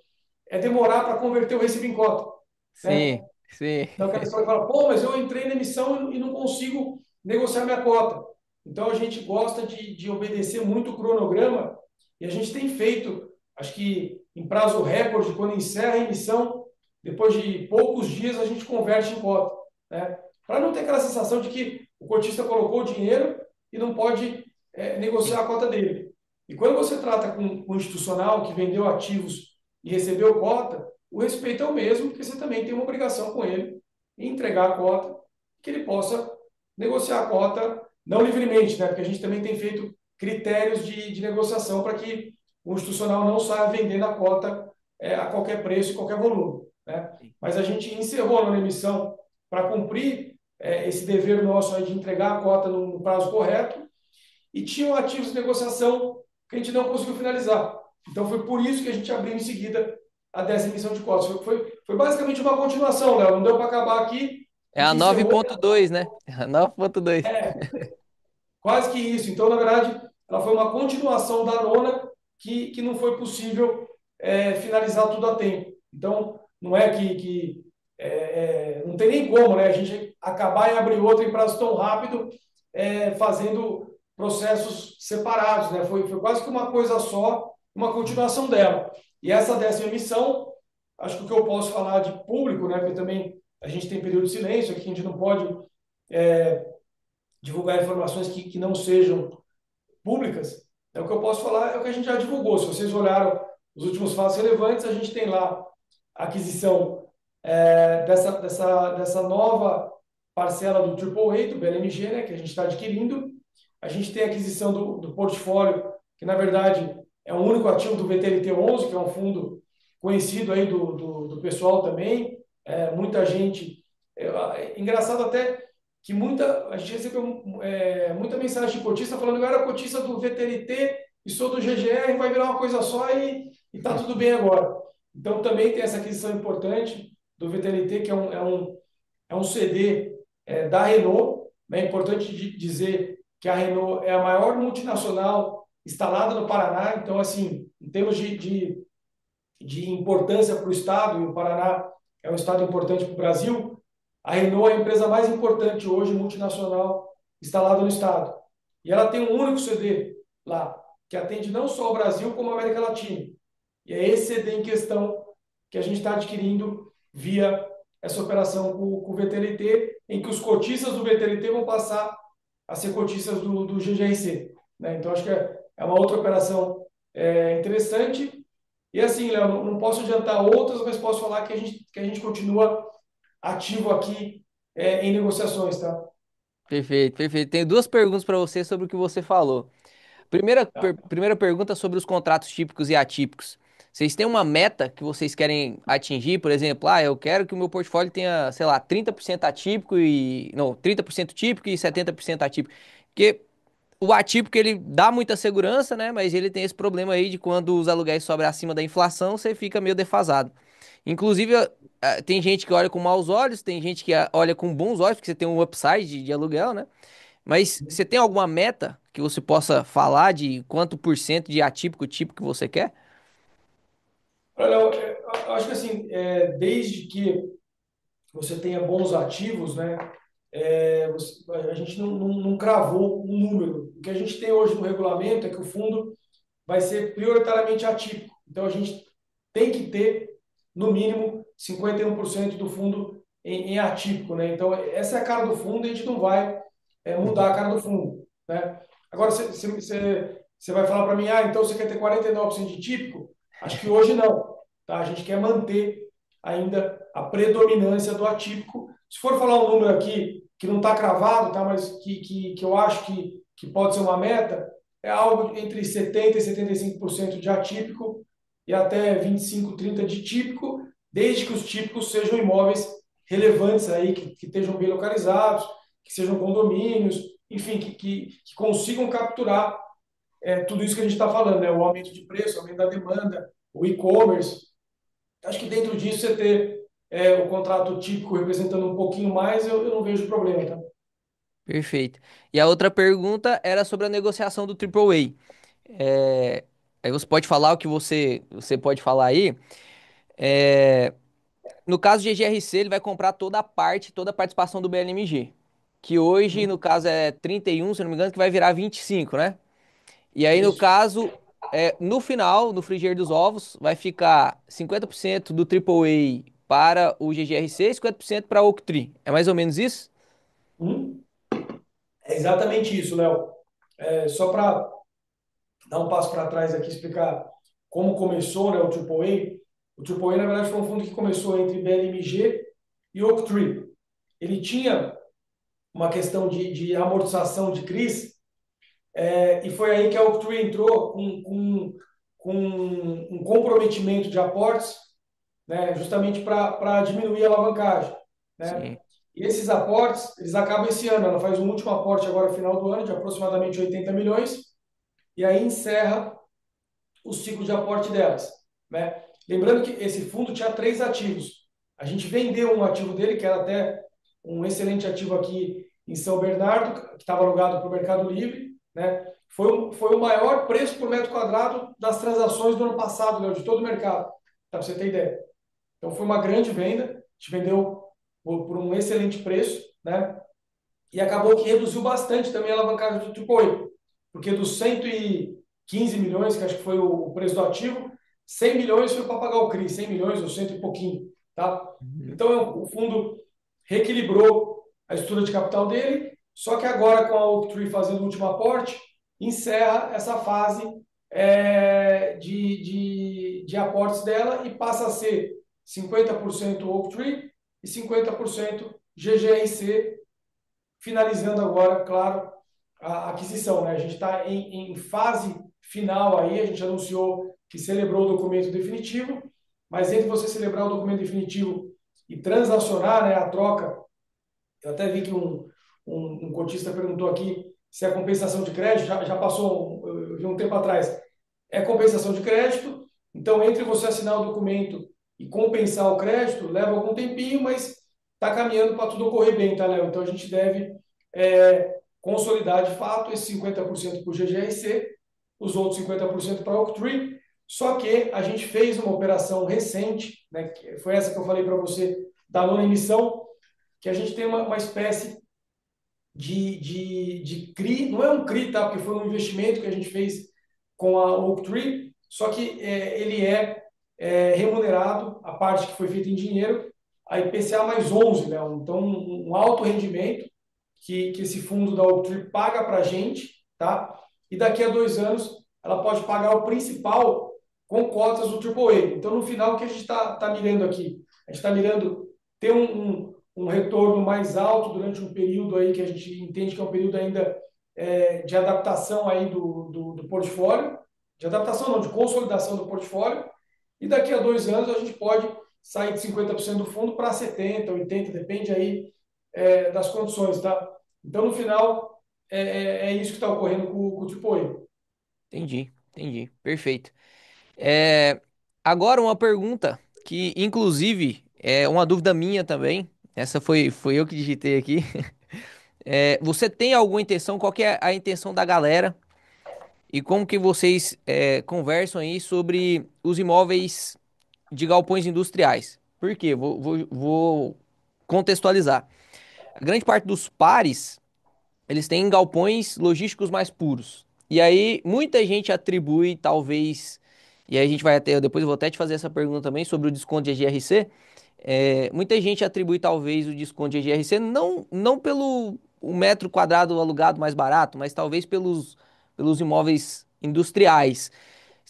é demorar para converter o recibo em cota, né? sim, sim. Então, aquela história que fala, pô, mas eu entrei na emissão e não consigo negociar minha cota. Então, a gente gosta de obedecer muito o cronograma e a gente tem feito, acho que em prazo recorde, quando encerra a emissão, depois de poucos dias, a gente converte em cota, né? Para não ter aquela sensação de que o cotista colocou o dinheiro e não pode negociar a cota dele. E quando você trata com um institucional que vendeu ativos e recebeu cota, o respeito é o mesmo, porque você também tem uma obrigação com ele em entregar a cota, que ele possa negociar a cota, não livremente, né? Porque a gente também tem feito critérios de negociação para que o institucional não saia vendendo a cota a qualquer preço e qualquer volume, né? Mas a gente encerrou na emissão para cumprir esse dever nosso aí de entregar a cota no prazo correto e tinham ativos de negociação que a gente não conseguiu finalizar. Então foi por isso que a gente abriu em seguida a 10ª emissão de cotas. Foi basicamente uma continuação, Léo. Não deu para acabar aqui, É a a gente encerrou 9.2, né? É a 9.2. quase que isso. Então, na verdade, ela foi uma continuação da nona que não foi possível finalizar tudo a tempo. Então, não é não tem nem como, né? A gente acabar e abrir outra em prazo tão rápido, fazendo processos separados, né? Foi quase que uma coisa só, uma continuação dela. E essa 10ª emissão, acho que o que eu posso falar de público, né? Porque também a gente tem período de silêncio, aqui a gente não pode divulgar informações que não sejam públicas. O que eu posso falar é o que a gente já divulgou. Se vocês olharam os últimos fatos relevantes, a gente tem lá a aquisição dessa nova parcela do AAA, do BLMG, né, que a gente está adquirindo. A gente tem a aquisição do portfólio, que na verdade é o único ativo do VTLT11, que é um fundo conhecido aí do pessoal também. Muita gente. Engraçado até que a gente recebeu muita mensagem de cotista falando que eu era cotista do VTLT e sou do GGR, vai virar uma coisa só e tá tudo bem agora. Então também tem essa aquisição importante do VTLT, que é um CD da Renault. Né? É importante dizer que a Renault é a maior multinacional instalada no Paraná, então, assim, em termos de importância para o Estado, e o Paraná é um Estado importante para o Brasil, a Renault é a empresa mais importante hoje, multinacional, instalada no Estado. E ela tem um único CD lá, que atende não só o Brasil, como a América Latina. E é esse CD em questão que a gente está adquirindo via essa operação com o VTLT, em que os cotistas do VTLT vão passar a ser cotistas do GGRC. Né? Então, acho que é uma outra operação interessante. E assim, Léo, não posso adiantar outras, mas posso falar que a gente continua ativo aqui em negociações, tá? Perfeito, perfeito. Tenho duas perguntas para você sobre o que você falou. Tá. Primeira pergunta sobre os contratos típicos e atípicos. Vocês têm uma meta que vocês querem atingir? Por exemplo, eu quero que o meu portfólio tenha, sei lá, 30% atípico e. Não, 30% típico e 70% atípico. Porque O atípico ele dá muita segurança, né? Mas ele tem esse problema aí de quando os aluguéis sobem acima da inflação, você fica meio defasado. Inclusive, tem gente que olha com maus olhos, tem gente que olha com bons olhos, porque você tem um upside de aluguel, né? Mas você tem alguma meta que você possa falar de quanto por cento de atípico tipo que você quer? Olha, Léo, eu acho que assim, desde que você tenha bons ativos, né? A gente não cravou um número. O que a gente tem hoje no regulamento é que o fundo vai ser prioritariamente atípico. Então, a gente tem que ter, no mínimo, 51% do fundo em atípico, né? Então, essa é a cara do fundo e a gente não vai mudar a Uhum. cara do fundo, né? Agora, você vai falar para mim, então você quer ter 49% de típico? Acho que hoje não, tá? A gente quer manter ainda a predominância do atípico. Se for falar um número aqui que não está cravado, tá? Mas que eu acho que pode ser uma meta, é algo entre 70% e 75% de atípico e até 25%, 30% de típico, desde que os típicos sejam imóveis relevantes aí, que estejam bem localizados, que sejam condomínios, enfim, que consigam capturar tudo isso que a gente está falando, né? O aumento de preço, o aumento da demanda, o e-commerce. Acho que dentro disso você ter o contrato típico representando um pouquinho mais, eu não vejo problema, tá? Perfeito. E a outra pergunta era sobre a negociação do AAA. É, aí você pode falar o que você pode falar aí. É, no caso de GRC, ele vai comprar toda a participação do BLMG. Que hoje, no caso, é 31, se eu não me engano, que vai virar 25, né? E aí, no Isso. caso, no final, no frigir dos ovos, vai ficar 50% do AAA para o GGRC e 50% para a Oaktree. É mais ou menos isso? Hum? É exatamente isso, Léo. Só para dar um passo para trás aqui, explicar como começou, né, o AAA. O AAA, na verdade, foi um fundo que começou entre BLMG e Oaktree. Ele tinha uma questão de amortização de CRIs, e foi aí que a Oaktree entrou com um comprometimento de aportes, né, justamente para diminuir a alavancagem, né? Sim. E esses aportes, eles acabam esse ano. Ela faz um último aporte agora no final do ano, de aproximadamente 80 milhões, e aí encerra o ciclo de aporte delas, né? Lembrando que esse fundo tinha três ativos. A gente vendeu um ativo dele, que era até um excelente ativo aqui em São Bernardo, que estava alugado para o Mercado Livre, né? Foi o maior preço por metro quadrado das transações do ano passado, né, de todo o mercado, para você ter ideia. Então foi uma grande venda, a gente vendeu por um excelente preço, né? E acabou que reduziu bastante também a alavancagem do AAA, porque dos 115 milhões, que acho que foi o preço do ativo, 100 milhões foi para pagar o CRI, 100 milhões ou cento e pouquinho, tá? Uhum. Então o fundo reequilibrou a estrutura de capital dele, só que agora com a Oaktree fazendo o último aporte, encerra essa fase de aportes dela e passa a ser 50% Oaktree e 50% GGRC, finalizando agora, claro, a aquisição, né? A gente está em fase final aí, a gente anunciou que celebrou o documento definitivo, mas entre você celebrar o documento definitivo e transacionar, né, a troca, eu até vi que um cotista perguntou aqui se é compensação de crédito, já passou, eu vi um tempo atrás, é compensação de crédito, então entre você assinar o documento e compensar o crédito, leva algum tempinho, mas está caminhando para tudo ocorrer bem, tá, Léo? Então a gente deve consolidar de fato esse 50% para o GGRC, os outros 50% para a Oaktree, só que a gente fez uma operação recente, né, que foi essa que eu falei para você, da nona emissão, que a gente tem uma espécie de CRI, não é um CRI, tá? Porque foi um investimento que a gente fez com a Oaktree, só que ele remunerado, a parte que foi feita em dinheiro, a IPCA mais 11, né? Então, um alto rendimento que esse fundo da Oaktree paga para a gente, tá? E daqui a 2 anos ela pode pagar o principal com cotas do AAA. Então, no final, o que a gente está mirando aqui? A gente está mirando ter um retorno mais alto durante um período aí que a gente entende que é um período ainda de adaptação aí do portfólio, de adaptação não, de consolidação do portfólio, e daqui a 2 anos a gente pode sair de 50% do fundo para 70%, 80%, depende aí das condições, tá? Então, no final, é isso que está ocorrendo com o Tipoio. Entendi, entendi. Perfeito. É, agora uma pergunta que, inclusive, é uma dúvida minha também. Essa foi eu que digitei aqui. Você tem alguma intenção? Qual que é a intenção da galera? E como que vocês conversam aí sobre os imóveis de galpões industriais? Por quê? Vou contextualizar. A grande parte dos pares, eles têm galpões logísticos mais puros. E aí, muita gente atribui, talvez, e aí a gente vai até, depois eu vou até te fazer essa pergunta também sobre o desconto de EGRC. Muita gente atribui, talvez, o desconto de EGRC não pelo o metro quadrado alugado mais barato, mas talvez pelos imóveis industriais.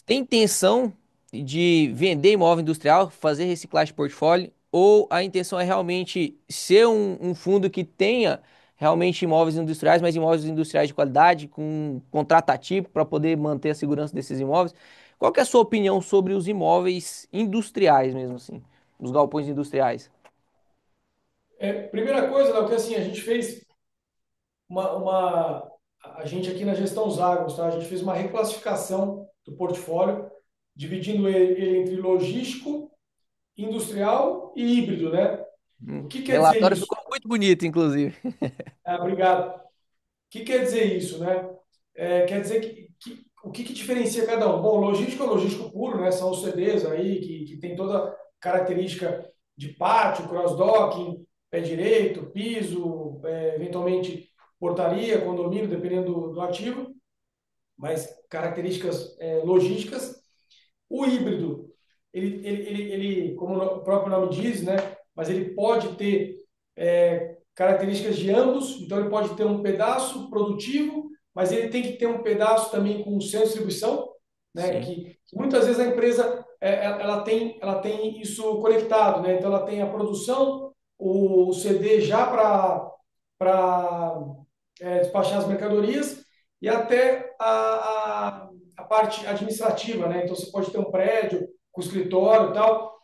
Tem intenção de vender imóvel industrial, fazer reciclagem de portfólio, ou a intenção é realmente ser um fundo que tenha realmente imóveis industriais, mas imóveis industriais de qualidade, com contrato ativo para poder manter a segurança desses imóveis? Qual que é a sua opinião sobre os imóveis industriais mesmo assim, os galpões industriais? Primeira coisa, Léo, que assim, a gente fez a gente aqui na gestão Zagros, tá? A gente fez uma reclassificação do portfólio, dividindo ele entre logístico, industrial e híbrido, né? O que O quer dizer relatório isso? ficou muito bonito, inclusive. Obrigado. O que quer dizer isso, né? Quer dizer o que diferencia cada um? Bom, logístico é logístico puro, né? São os CDs aí que tem toda característica de pátio, cross-docking, pé direito, piso, eventualmente portaria, condomínio, dependendo do ativo, mas características logísticas. O híbrido, como o próprio nome diz, né? Mas ele pode ter características de ambos, então ele pode ter um pedaço produtivo, mas ele tem que ter um pedaço também com centro de distribuição, né? Sim, Que muitas vezes a empresa ela tem isso conectado, né? Então ela tem a produção, o CD já para despachar as mercadorias e até a parte administrativa, né? Então você pode ter um prédio com escritório e tal.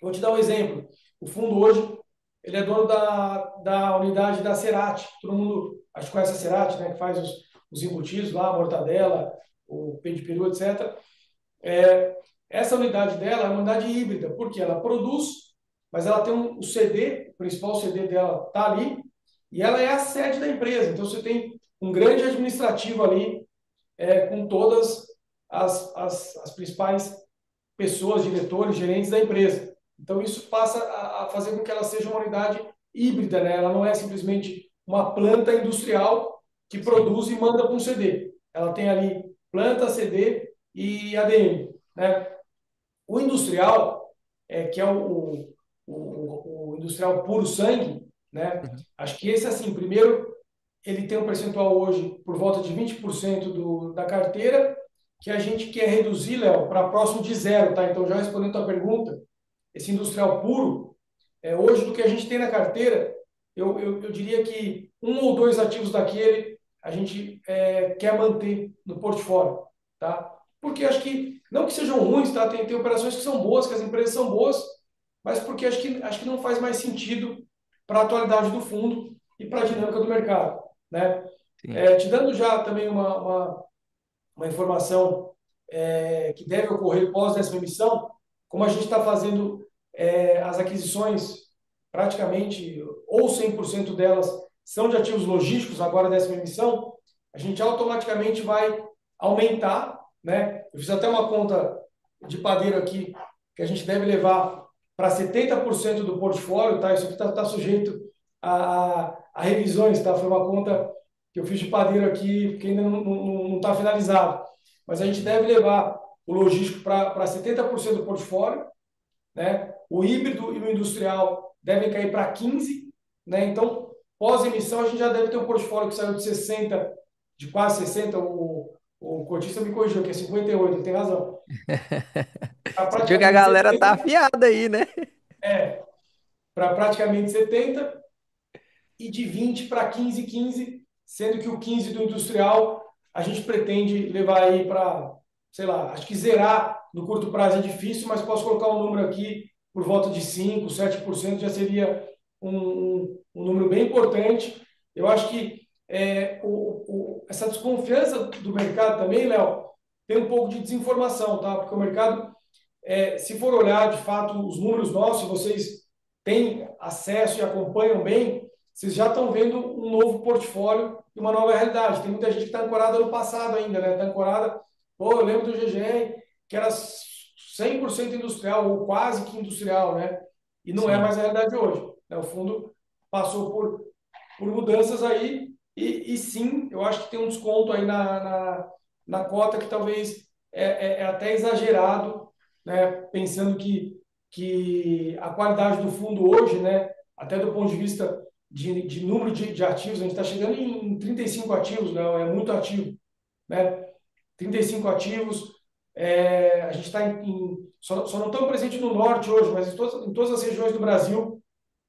Vou te dar um exemplo. O fundo hoje ele é dono da unidade da Cerati. Todo mundo acho que conhece a Cerati, né? Que faz os embutidos lá, a mortadela, o peito de peru, etc. Essa unidade dela é uma unidade híbrida, porque ela produz, mas ela tem o CD, o principal CD dela está ali, e ela é a sede da empresa. Então você tem um grande administrativo ali, com todas as principais pessoas, diretores, gerentes da empresa. Então, isso passa a fazer com que ela seja uma unidade híbrida, né? Ela não é simplesmente uma planta industrial que sim. produz e manda para um CD. Ela tem ali planta, CD e ADM, né? O industrial, que é o industrial puro sangue, né? Uhum. Acho que esse, assim, primeiro, ele tem um percentual hoje por volta de 20% da carteira, que a gente quer reduzir, Léo, para próximo de zero, tá? Então, já respondendo a tua pergunta, esse industrial puro, hoje do que a gente tem na carteira, eu diria que um ou dois ativos daquele a gente quer manter no portfólio, tá? Porque acho que, não que sejam ruins, tá? Tem operações que são boas, que as empresas são boas, mas porque acho que não faz mais sentido para a atualidade do fundo e para a dinâmica do mercado, né? Sim. Te dando já também uma informação que deve ocorrer pós essa emissão, como a gente está fazendo as aquisições, praticamente, ou 100% delas são de ativos logísticos agora dessa emissão, a gente automaticamente vai aumentar, né? Eu fiz até uma conta de padeiro aqui, que a gente deve levar para 70% do portfólio, tá? Isso aqui está sujeito a revisões, tá? Foi uma conta que eu fiz de padeiro aqui, que ainda não está finalizado. Mas a gente deve levar o logístico para 70% do portfólio, né? O híbrido e o industrial devem cair para 15%, né? Então, pós-emissão, a gente já deve ter um portfólio que saiu de 60, de quase 60, o cotista me corrigiu, que é 58, ele tem razão. Para Você viu que a praticamente galera tá 70, afiada aí, né? para praticamente 70 e de 20 para 15, 15, sendo que o 15 do industrial a gente pretende levar aí para, sei lá, acho que zerar no curto prazo é difícil, mas posso colocar um número aqui por volta de 5, 7% já seria um número bem importante. Eu acho que essa desconfiança do mercado também, Léo, tem um pouco de desinformação, tá? Porque o mercado, se for olhar de fato os números nossos, vocês têm acesso e acompanham bem, vocês já estão vendo um novo portfólio e uma nova realidade. Tem muita gente que está ancorada no passado ainda, né? Está ancorada, pô, eu lembro do GGR, que era 100% industrial, ou quase que industrial, né? E não é Sim, mais a realidade de hoje, né? O fundo passou por mudanças aí, e sim, eu acho que tem um desconto aí na cota que talvez é até exagerado, né? Pensando que a qualidade do fundo hoje, né? Até do ponto de vista de número de ativos, a gente está chegando em 35 ativos, né? É muito ativo, né? 35 ativos, a gente está só não estamos presentes no norte hoje, mas em todas as regiões do Brasil,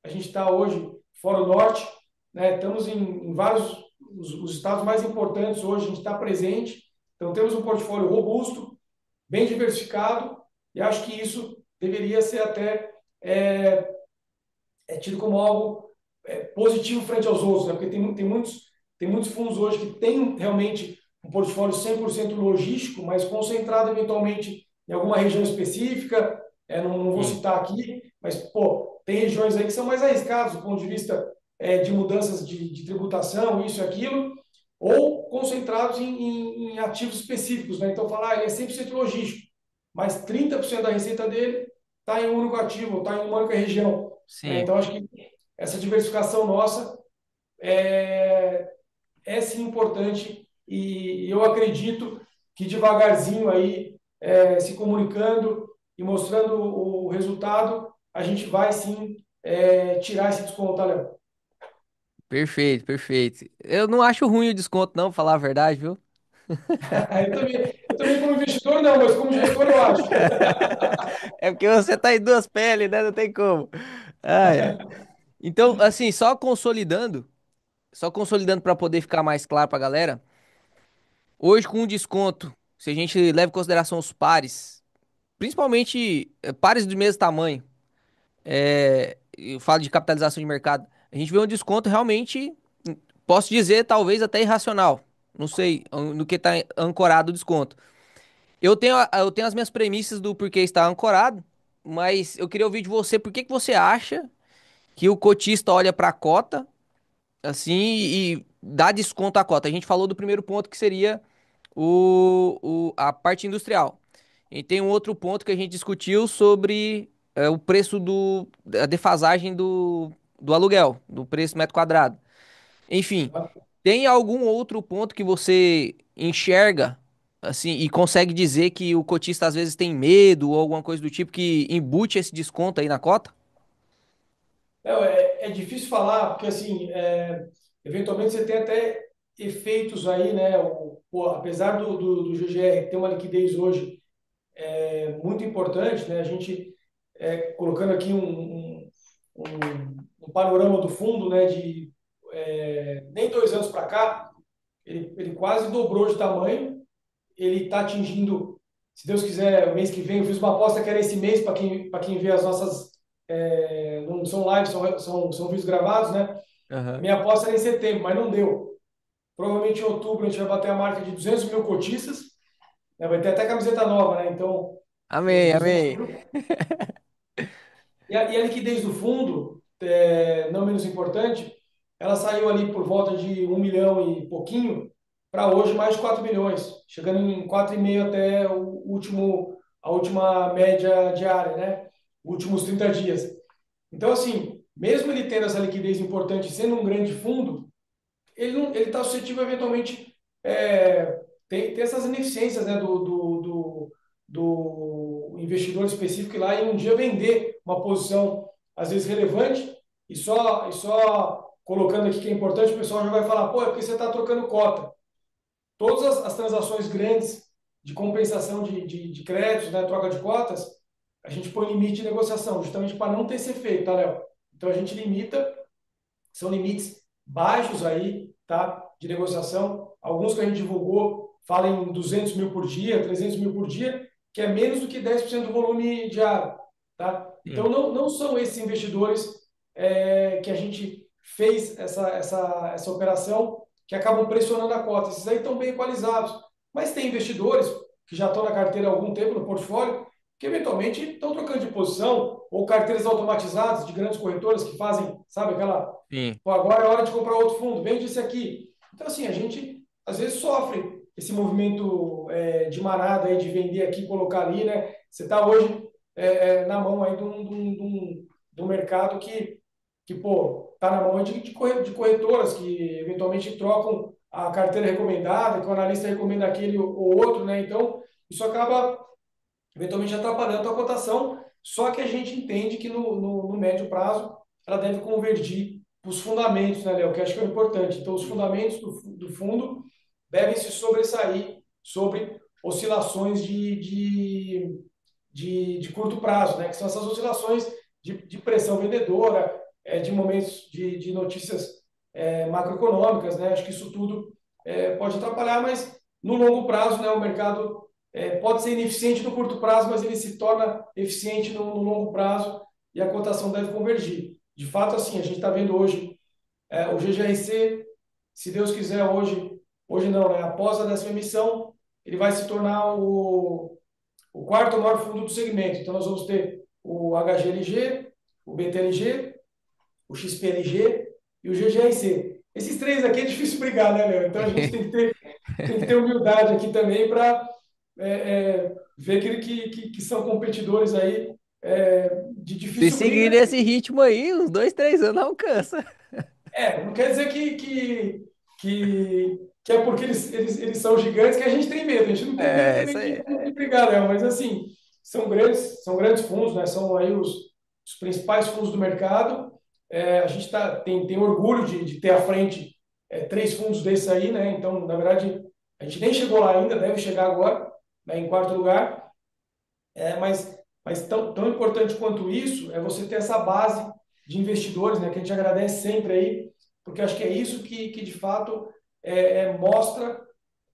a gente está hoje fora o norte, né? Estamos em vários os estados mais importantes hoje, a gente está presente. Então, temos um portfólio robusto, bem diversificado, e acho que isso deveria ser até tido como algo positivo frente aos outros, né? Porque tem muitos fundos hoje que têm realmente um portfólio 100% logístico, mas concentrado eventualmente em alguma região específica. Não vou sim. citar aqui, mas pô, tem regiões aí que são mais arriscadas do ponto de vista de mudanças de tributação, isso e aquilo, ou concentrados em ativos específicos, né? Então, falar, ele é 100% logístico, mas 30% da receita dele está em um único ativo, está em uma única região, né? Sim, Então, acho que essa diversificação nossa é sim importante, e eu acredito que devagarzinho aí, se comunicando e mostrando o resultado, a gente vai sim tirar esse desconto, tá, Léo? perfeito, perfeito. Eu não acho ruim o desconto, não, pra falar a verdade, viu? Eu também como investidor não, mas como gestor eu acho. É porque você tá em duas peles, né? Não tem como. Ai, ai. Então, assim, só consolidando para poder ficar mais claro pra galera, hoje com um desconto, se a gente leva em consideração os pares, principalmente pares do mesmo tamanho, eu falo de capitalização de mercado, a gente vê um desconto realmente, posso dizer, talvez até irracional. Não sei no que está ancorado o desconto. Eu tenho as minhas premissas do porquê está ancorado, mas eu queria ouvir de você por que que você acha que o cotista olha para a cota assim e dá desconto à cota. A gente falou do primeiro ponto que seria a parte industrial. E tem um outro ponto que a gente discutiu sobre o preço da defasagem do aluguel, do preço metro quadrado. Enfim, tem algum outro ponto que você enxerga assim e consegue dizer que o cotista às vezes tem medo ou alguma coisa do tipo que embute esse desconto aí na cota? Não, é difícil falar, porque assim, eventualmente você tem até efeitos aí, né? Pô, apesar do GGR ter uma liquidez hoje muito importante, né? A gente colocando aqui um panorama do fundo, né? De nem 2 anos para cá, ele quase dobrou de tamanho. Ele está atingindo, se Deus quiser, o mês que vem. Eu fiz uma aposta que era esse mês, para quem vê as nossas. Não são lives, são vídeos gravados, né? A Aham. minha aposta era em setembro, mas não deu. Provavelmente em outubro a gente vai bater a marca de 200 mil cotistas, né? Vai ter até camiseta nova, né? Então, Amém, 200 amém. mil. E a liquidez do fundo, não menos importante, ela saiu ali por volta de 1 milhão e pouquinho para hoje mais de 4 milhões, chegando em 4,5 até a última média diária, né? Últimos 30 dias. Então, assim, mesmo ele tendo essa liquidez importante, sendo um grande fundo, ele está suscetível eventualmente ter essas ineficiências, né, do investidor específico ir lá e um dia vender uma posição às vezes relevante, e só colocando aqui que é importante, o pessoal já vai falar, pô, é porque você está trocando cota. Todas as transações grandes de compensação de créditos, né, troca de cotas, a gente põe limite de negociação, justamente para não ter esse efeito, tá, Léo? Então a gente limita, são limites baixos aí, tá? De negociação. Alguns que a gente divulgou falam em 200 mil por dia, 300 mil por dia, que é menos do que 10% do volume diário, tá? Então, Sim. não são esses investidores que a gente fez essa operação que acabam pressionando a cota. Esses aí estão bem equalizados. Mas tem investidores que já estão na carteira há algum tempo no portfólio, que eventualmente estão trocando de posição, ou carteiras automatizadas de grandes corretoras que fazem, sabe, aquela, Sim. pô, agora é hora de comprar outro fundo, vende esse aqui. Então, assim, a gente às vezes sofre esse movimento de manada aí, de vender aqui e colocar ali, né? Você está hoje na mão aí de um mercado que pô, tá na mão de corretoras que eventualmente trocam a carteira recomendada, que o analista recomenda aquele ou outro, né? Então, isso acaba eventualmente atrapalhando a cotação, só que a gente entende que no médio prazo ela deve convergir para os fundamentos, né, Léo? Que acho que é o importante. Então, os fundamentos do fundo devem se sobressair sobre oscilações de curto prazo, né? Que são essas oscilações de pressão vendedora, de momentos de notícias macroeconômicas, né? Acho que isso tudo pode atrapalhar, mas no longo prazo, né, o mercado pode ser ineficiente no curto prazo, mas ele se torna eficiente no longo prazo e a cotação deve convergir. De fato, assim, a gente está vendo hoje o GGRC, se Deus quiser, hoje não, né? Após a décima emissão, ele vai se tornar o quarto maior fundo do segmento. Então, nós vamos ter o HGLG, o BTLG, o XPLG e o GGRC. Esses três aqui é difícil brigar, né, Léo? Então, a gente tem que ter humildade aqui também para ver que são competidores aí de Se difícil seguir briga. nesse ritmo aí, uns 2, 3 anos alcança. Não quer dizer que é porque eles são gigantes que a gente tem medo. A gente não tem medo É, também isso de, aí. de brigar, Léo, mas assim, são grandes fundos, né? São aí os principais fundos do mercado. A gente tem orgulho de ter à frente três fundos desses aí, né? Então, na verdade, a gente nem chegou lá ainda, deve chegar agora, né, em quarto lugar. Mas tão importante quanto isso é você ter essa base de investidores, né, que a gente agradece sempre aí, porque acho que é isso que de fato mostra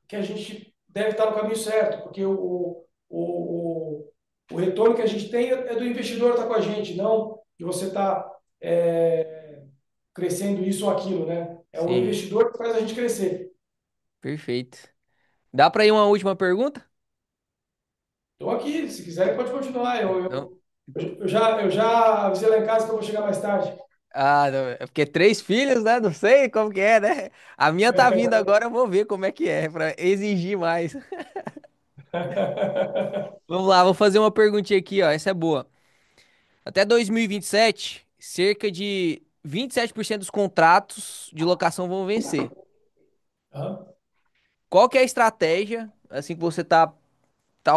que a gente deve estar no caminho certo, porque o retorno que a gente tem é do investidor estar com a gente, não de você estar crescendo isso ou aquilo, né? É o Sim, investidor que faz a gente crescer. perfeito. Dá para ir uma última pergunta? Estou aqui, se quiser pode continuar. Eu, Não. eu, eu já avisei lá em casa que eu vou chegar mais tarde. Ah, não, é porque 3 filhos, né? Não sei como que é, né? A minha tá vindo agora, eu vou ver como é que é, pra exigir mais. Vamos lá, vou fazer uma perguntinha aqui, ó. Essa é boa. Até 2027, cerca de 27% dos contratos de locação vão vencer. Hã? Qual que é a estratégia, assim, que você tá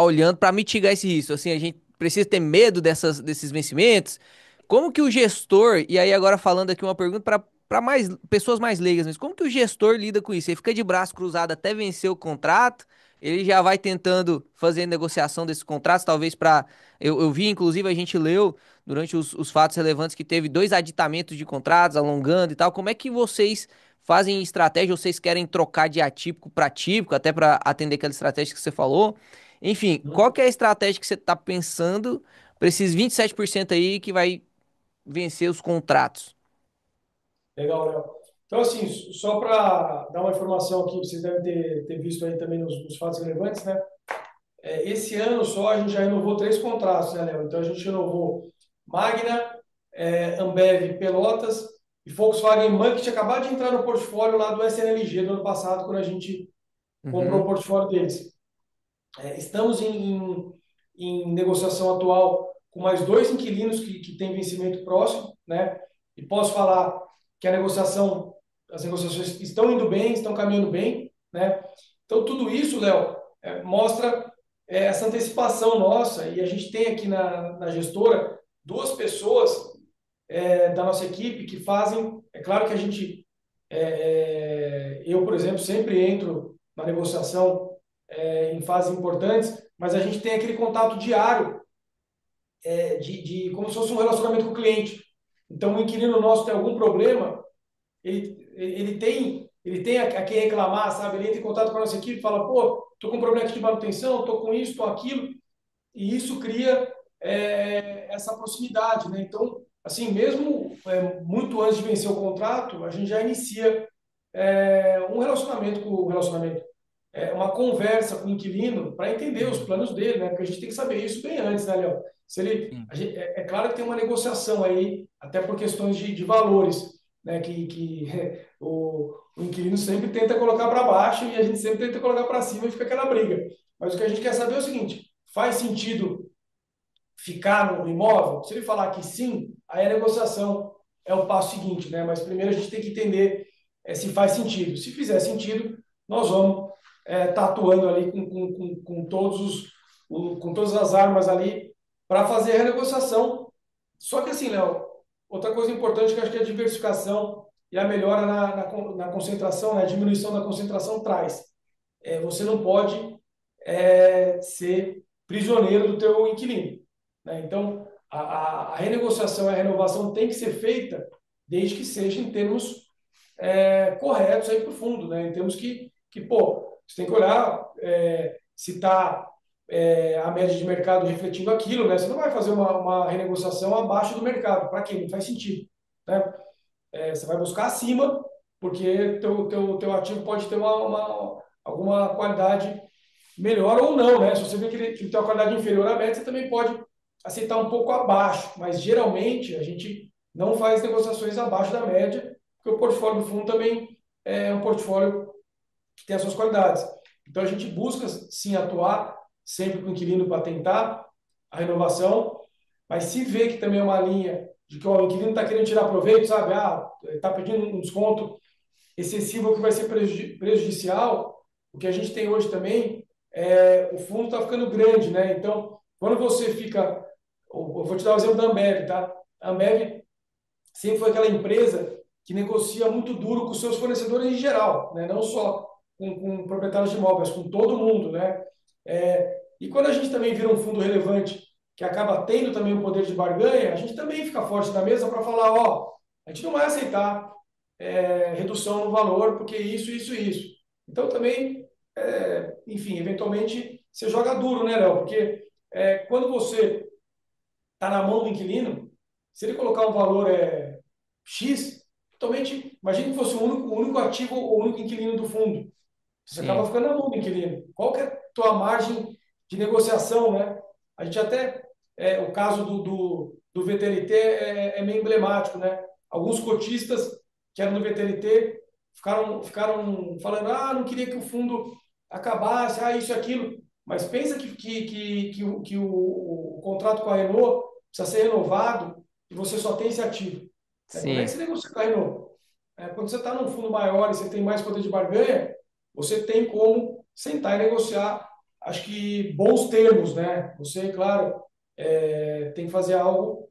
olhando para mitigar esse risco? Assim, a gente precisa ter medo desses vencimentos? Como que o gestor, e aí agora falando aqui uma pergunta para mais pessoas mais leigas, mas como que o gestor lida com isso? Ele fica de braço cruzado até vencer o contrato? Ele já vai tentando fazer negociação desses contratos, talvez para. Eu vi, inclusive, a gente leu durante os fatos relevantes que teve 2 aditamentos de contratos, alongando e tal. Como é que vocês fazem estratégia? Ou vocês querem trocar de atípico para típico, até para atender aquela estratégia que você falou? Enfim, qual que é a estratégia que você está pensando para esses 27% aí que vai vencer os contratos? Legal, Léo. Então, assim, só para dar uma informação aqui, vocês devem ter visto aí também nos fatos relevantes, né? Esse ano só a gente já renovou três contratos, né, Léo? Então, a gente renovou Magna, Ambev Pelotas e Volkswagen MAN, que tinha acabado de entrar no portfólio lá do SNLG do ano passado, quando a gente comprou o Uhum, portfólio deles. Estamos em negociação atual com mais dois inquilinos que têm vencimento próximo, né? E posso falar que as negociações estão indo bem, estão caminhando bem, né? Então, tudo isso, Léo, mostra essa antecipação nossa, e a gente tem aqui na gestora duas pessoas da nossa equipe que fazem. É claro que eu, por exemplo, sempre entro na negociação em fases importantes, mas a gente tem aquele contato diário de como se fosse um relacionamento com o cliente. Então, o inquilino nosso tem algum problema, ele tem a quem reclamar, sabe? Ele entra em contato com a nossa equipe e fala, pô, tô com um problema aqui de manutenção, tô com isso, tô aquilo, e isso cria essa proximidade, né? Então, assim, mesmo muito antes de vencer o contrato, a gente já inicia um relacionamento com o relacionamento, uma conversa com o inquilino para entender os Uhum. planos dele, né? Porque a gente tem que saber isso bem antes, né, Léo? Se ele, Sim. é claro que tem uma negociação aí, até por questões de valores, né? Que o inquilino sempre tenta colocar para baixo e a gente sempre tenta colocar para cima e fica aquela briga. Mas o que a gente quer saber é o seguinte: faz sentido ficar no imóvel? Se ele falar que sim, aí a negociação é o passo seguinte, né? Mas primeiro a gente tem que entender se faz sentido. Se fizer sentido, nós vamos estar atuando ali com todos com todas as armas ali para fazer a renegociação. Só que assim, Léo, outra coisa importante que eu acho que é a diversificação e a melhora na concentração, né? A diminuição da concentração traz. Você não pode ser prisioneiro do teu inquilino, né? Então, a renegociação e a renovação tem que ser feita desde que seja em termos corretos aí para o fundo, né? Em termos pô, você tem que olhar se está a média de mercado refletindo aquilo, né? Você não vai fazer uma renegociação abaixo do mercado. Para quê? Não faz sentido, né? Você vai buscar acima, porque teu ativo pode ter alguma qualidade melhor ou não, né? Se você vê que ele tem uma qualidade inferior à média, você também pode aceitar um pouco abaixo, mas geralmente a gente não faz negociações abaixo da média, porque o portfólio do fundo também é um portfólio que tem as suas qualidades. Então a gente busca sim atuar sempre com o inquilino para tentar a renovação, mas se vê que também é uma linha de que ó, o inquilino está querendo tirar proveito, sabe? Ah, está pedindo um desconto excessivo que vai ser prejudicial, o que a gente tem hoje também, o fundo está ficando grande, né? Então, quando você fica, eu vou te dar o exemplo da Ambev, tá? A Ambev sempre foi aquela empresa que negocia muito duro com seus fornecedores em geral, né? Não só com proprietários de imóveis, com todo mundo, né? E quando a gente também vira um fundo relevante que acaba tendo também o poder de barganha, a gente também fica forte na mesa para falar, ó, a gente não vai aceitar redução no valor, porque isso, isso e isso. Então também, enfim, eventualmente você joga duro, né, Léo? Porque quando você está na mão do inquilino, se ele colocar um valor X, totalmente, imagine que fosse o único ativo ou o único inquilino do fundo. Você acaba Sim. ficando na mão do inquilino. Qual que é a tua margem de negociação, né? A gente até, o caso do VTLT é meio emblemático, né? Alguns cotistas que eram do VTLT ficaram falando, ah, não queria que o fundo acabasse, ah, isso e aquilo. Mas pensa que o contrato com a Renault precisa ser renovado e você só tem esse ativo. Né? Como é que Sim. você negocia com a Renault? Quando você está num fundo maior e você tem mais poder de barganha, você tem como sentar e negociar, acho que bons termos, né? Você, claro, tem que fazer algo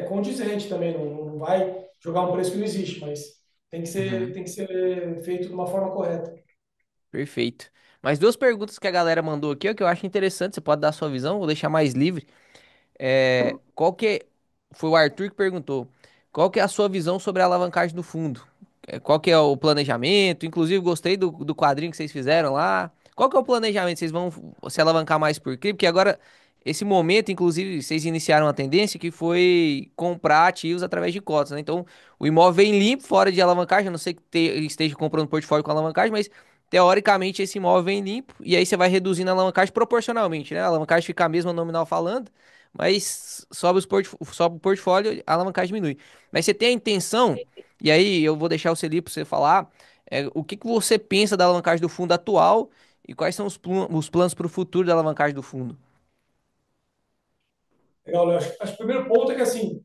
condizente também, não vai jogar um preço que não existe, mas Uhum. tem que ser feito de uma forma correta. Perfeito. Mais duas perguntas que a galera mandou aqui, ó, que eu acho interessante, você pode dar a sua visão, vou deixar mais livre. Qual que foi o Arthur que perguntou? Qual que é a sua visão sobre a alavancagem do fundo? Qual que é o planejamento? Inclusive, gostei do quadrinho que vocês fizeram lá. Qual que é o planejamento? Vocês vão se alavancar mais por quê? Porque agora, esse momento, inclusive, vocês iniciaram uma tendência que foi comprar ativos através de cotas, né? Então, o imóvel vem limpo, fora de alavancagem, a não sei que esteja comprando portfólio com alavancagem, mas teoricamente esse imóvel vem limpo, e aí você vai reduzindo a alavancagem proporcionalmente, né? A alavancagem fica a mesma nominal falando, mas sobe o portfólio, a alavancagem diminui. Mas você tem a intenção, e aí eu vou deixar o Celi para você falar, o que que você pensa da alavancagem do fundo atual e quais são os planos para o futuro da alavancagem do fundo? Legal, Léo. Acho que o primeiro ponto é que, assim,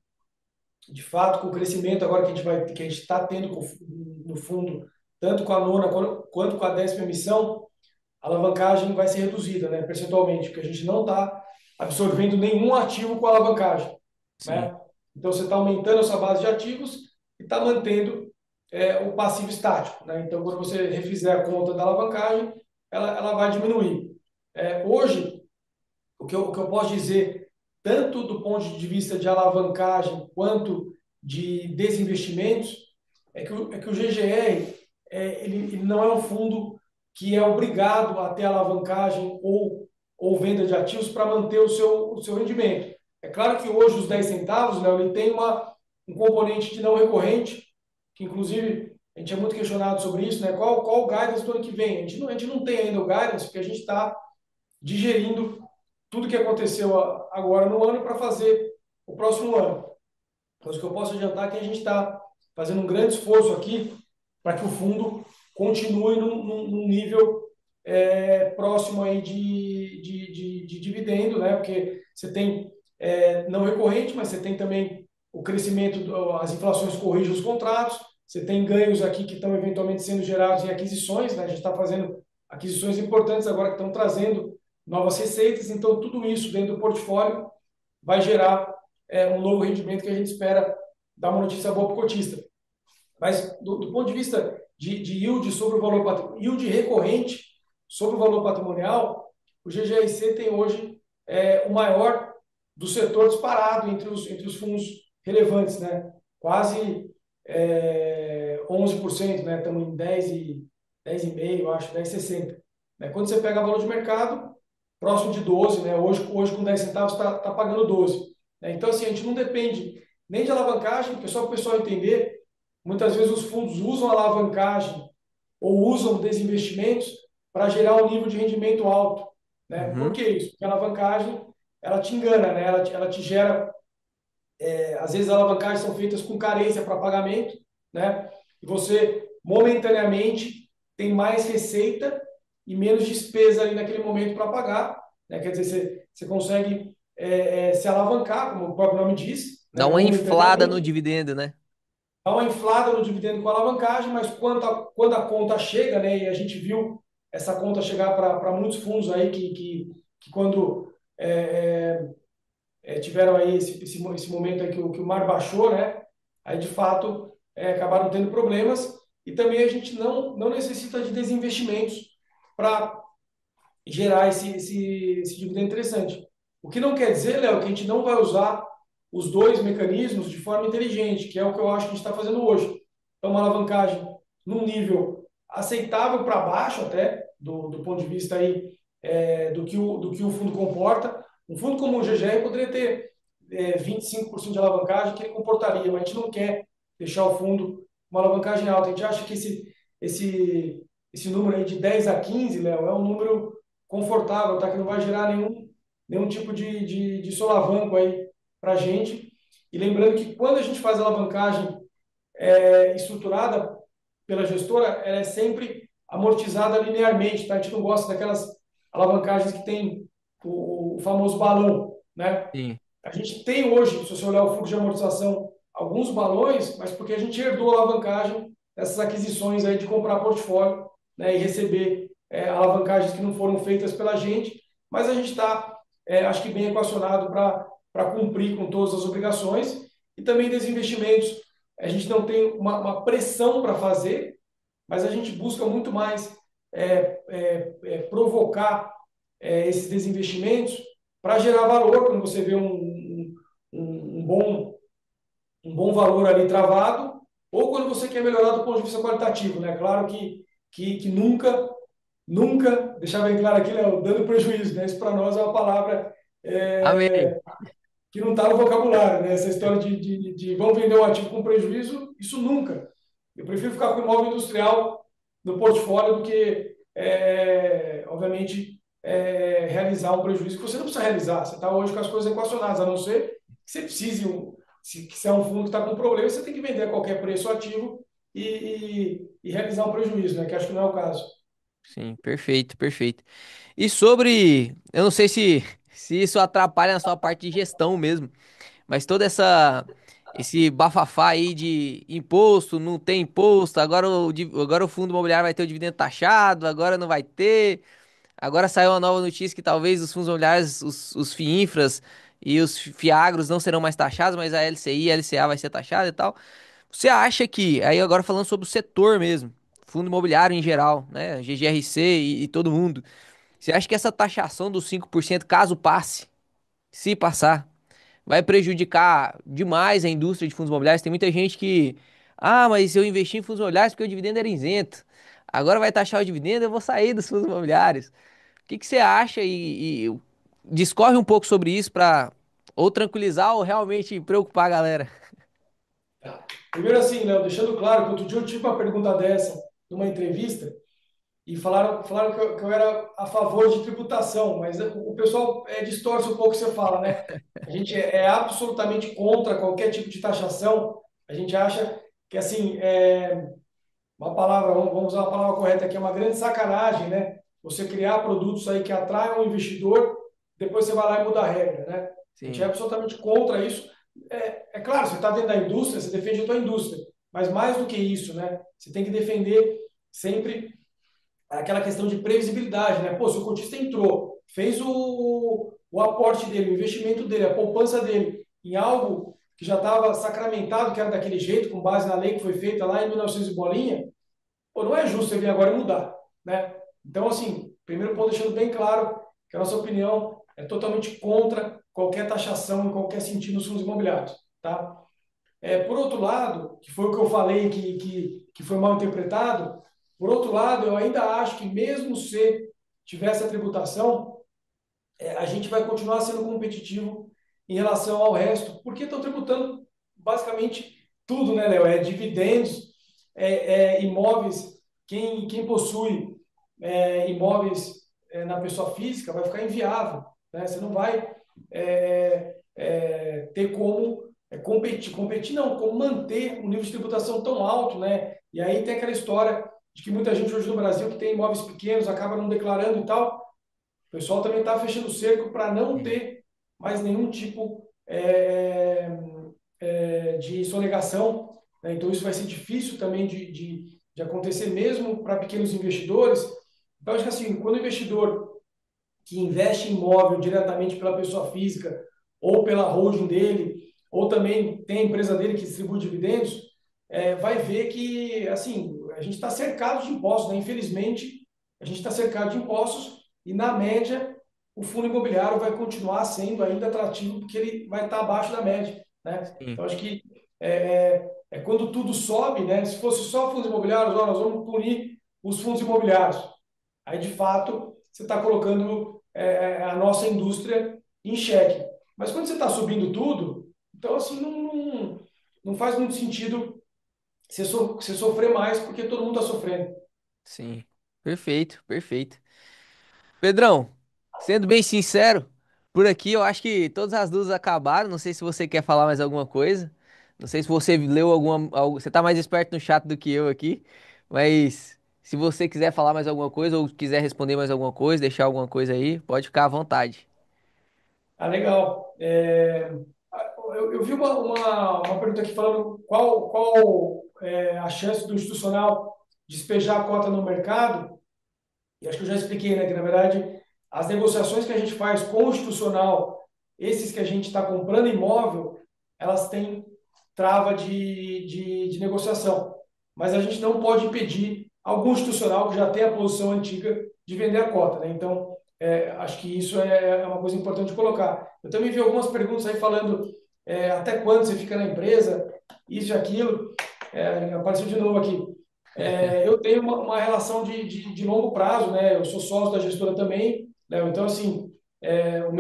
de fato, com o crescimento agora que a gente está tendo no fundo, tanto com a nona quanto com a 10ª emissão, a alavancagem vai ser reduzida, né, percentualmente, porque a gente não está absorvendo nenhum ativo com alavancagem, Sim, né? Então você está aumentando a sua base de ativos e está mantendo o passivo estático, né? Então quando você refizer a conta da alavancagem, ela vai diminuir. Hoje, o que eu posso dizer, tanto do ponto de vista de alavancagem quanto de desinvestimentos, é que o GGR ele não é um fundo que é obrigado a ter alavancagem ou venda de ativos para manter o seu rendimento. É claro que hoje os 10 centavos, né, ele tem um componente de não recorrente, que inclusive a gente é muito questionado sobre isso, né? Qual o guidance do ano que vem? A gente não tem ainda o guidance, porque a gente está digerindo tudo que aconteceu agora no ano para fazer o próximo ano. Mas o que eu posso adiantar é que a gente está fazendo um grande esforço aqui para que o fundo continue num nível próximo aí de dividendo, né? Porque você tem não recorrente, mas você tem também o crescimento, as inflações corrigem os contratos, você tem ganhos aqui que estão eventualmente sendo gerados em aquisições, né? A gente está fazendo aquisições importantes agora que estão trazendo novas receitas, então tudo isso dentro do portfólio vai gerar um novo rendimento que a gente espera dar uma notícia boa para o cotista. Mas do ponto de vista de yield sobre o valor yield recorrente sobre o valor patrimonial, o GGRC tem hoje o maior do setor disparado entre os fundos relevantes, né? Quase 11%, né? Estamos em 10,5, acho, 10,60. Né? Quando você pega valor de mercado, próximo de 12, né? Hoje com 10 centavos está pagando 12. Né? Então, assim, a gente não depende nem de alavancagem, porque só para o pessoal entender, muitas vezes os fundos usam alavancagem ou usam desinvestimentos para gerar um nível de rendimento alto. Né? Por Uhum. que isso? Porque a alavancagem ela te engana, né? Ela te gera, às vezes, as alavancagens são feitas com carência para pagamento, né? E você, momentaneamente, tem mais receita e menos despesa ali naquele momento para pagar. Né? Quer dizer, você consegue se alavancar, como o próprio nome diz, Dá né? uma inflada no Momentaneamente, dividendo, né? dá uma inflada no dividendo com a alavancagem, mas quando a conta chega, né, e a gente viu essa conta chegar para muitos fundos aí que quando tiveram aí esse momento aí que o mar baixou, né, aí de fato acabaram tendo problemas e também a gente não necessita de desinvestimentos para gerar esse dividendo interessante. O que não quer dizer, Léo, que a gente não vai usar os dois mecanismos de forma inteligente, que é o que eu acho que a gente está fazendo hoje. Então, uma alavancagem num nível aceitável para baixo até, do ponto de vista aí, do que o fundo comporta. Um fundo como o GGR poderia ter 25% de alavancagem, que ele comportaria, mas a gente não quer deixar o fundo uma alavancagem alta. A gente acha que esse número aí de 10 a 15, Léo, é um número confortável, tá? Que não vai gerar nenhum tipo de solavanco aí para a gente. E lembrando que quando a gente faz a alavancagem estruturada pela gestora, ela é sempre amortizada linearmente, tá? A gente não gosta daquelas alavancagens que tem o famoso balão, né? Sim. A gente tem hoje, se você olhar o fluxo de amortização, alguns balões, mas porque a gente herdou a alavancagem dessas aquisições aí de comprar portfólio, né, e receber alavancagens que não foram feitas pela gente, mas a gente está, acho que bem equacionado para cumprir com todas as obrigações e também desinvestimentos. A gente não tem uma pressão para fazer, mas a gente busca muito mais provocar esses desinvestimentos para gerar valor quando você vê um bom valor ali travado, ou quando você quer melhorar do ponto de vista qualitativo, né? Claro que nunca, deixar bem claro aqui, Léo, dando prejuízo, né? Isso para nós é uma palavra Amém. que não está no vocabulário, né? Essa história de vamos vender um ativo com prejuízo, isso nunca. Eu prefiro ficar com imóvel industrial no portfólio do que, obviamente, realizar um prejuízo que você não precisa realizar. Você está hoje com as coisas equacionadas, a não ser que você precise, se é um fundo que está com problema, você tem que vender a qualquer preço o ativo e realizar um prejuízo, né? Que acho que não é o caso. Sim, perfeito, perfeito. E sobre, eu não sei se isso atrapalha na sua parte de gestão mesmo, mas toda esse bafafá aí de imposto, não tem imposto, agora o fundo imobiliário vai ter o dividendo taxado, agora não vai ter. Agora saiu uma nova notícia que talvez os fundos imobiliários, os FIINFRAs e os FIAGROS não serão mais taxados, mas a LCI e a LCA vai ser taxada e tal. Você acha que, aí agora falando sobre o setor mesmo, fundo imobiliário em geral, né, GGRC e todo mundo, você acha que essa taxação dos 5%, caso passe, se passar, vai prejudicar demais a indústria de fundos imobiliários? Tem muita gente que, mas eu investi em fundos imobiliários porque o dividendo era isento. Agora vai taxar o dividendo, eu vou sair dos fundos imobiliários. O que que você acha e discorre um pouco sobre isso para ou tranquilizar ou realmente preocupar a galera? Primeiro assim, Léo, deixando claro que outro dia eu tive uma pergunta dessa numa entrevista e falaram que eu era a favor de tributação, mas o pessoal distorce um pouco o que você fala, né? A gente é absolutamente contra qualquer tipo de taxação. A gente acha que, assim, uma palavra, vamos usar uma palavra correta aqui, é uma grande sacanagem, né? Você criar produtos aí que atraiam o investidor, depois você vai lá e muda a regra, né? A gente é Sim, absolutamente contra isso. É claro, você está dentro da indústria, você defende a tua indústria, mas mais do que isso, né? Você tem que defender sempre aquela questão de previsibilidade, né? Pô, se o cotista entrou, fez o aporte dele, o investimento dele, a poupança dele em algo que já estava sacramentado, que era daquele jeito, com base na lei que foi feita lá em 1900 e bolinha, pô, não é justo você vir agora e mudar, né? Então, assim, primeiro ponto deixando bem claro que a nossa opinião é totalmente contra qualquer taxação em qualquer sentido nos fundos imobiliários, tá? Por outro lado, que foi o que eu falei que foi mal interpretado, por outro lado, eu ainda acho que mesmo se tivesse a tributação, a gente vai continuar sendo competitivo em relação ao resto, porque estão tributando basicamente tudo, né, Léo? É dividendos, imóveis, quem possui imóveis na pessoa física vai ficar inviável, né? Você não vai ter como competir não, como manter um nível de tributação tão alto, né? E aí tem aquela história de que muita gente hoje no Brasil que tem imóveis pequenos acaba não declarando e tal, o pessoal também está fechando o cerco para não sim, ter mais nenhum tipo de sonegação, né? Então, isso vai ser difícil também de acontecer mesmo para pequenos investidores. Então, acho que assim, quando o investidor que investe em imóvel diretamente pela pessoa física ou pela holding dele, ou também tem a empresa dele que distribui dividendos, vai ver que assim a gente está cercado de impostos, né? Infelizmente, a gente está cercado de impostos e, na média, o fundo imobiliário vai continuar sendo ainda atrativo porque ele vai estar abaixo da média, né? sim, Então, acho que quando tudo sobe, né? Se fosse só fundos imobiliários, ó, nós vamos punir os fundos imobiliários. Aí, de fato, você está colocando a nossa indústria em xeque. Mas quando você está subindo tudo, então, assim, não faz muito sentido você sofrer mais porque todo mundo está sofrendo. sim. Perfeito, perfeito. Pedrão, sendo bem sincero, por aqui eu acho que todas as dúvidas acabaram. Não sei se você quer falar mais alguma coisa. Não sei se você leu você tá mais esperto no chat do que eu aqui. Mas se você quiser falar mais alguma coisa ou quiser responder mais alguma coisa, deixar alguma coisa aí, pode ficar à vontade. Ah, legal. Eu vi uma pergunta aqui falando qual a chance do institucional despejar a cota no mercado. E acho que eu já expliquei, né, que na verdade as negociações que a gente faz com o institucional, esses que a gente está comprando imóvel, elas têm trava de negociação. Mas a gente não pode impedir algum institucional que já tem a posição antiga de vender a cota, né? Então, acho que isso é uma coisa importante de colocar. Eu também vi algumas perguntas aí falando até quando você fica na empresa, isso e aquilo. Apareceu de novo aqui. Eu tenho uma relação de longo prazo, né? Eu sou sócio da gestora também, né? Então, assim, o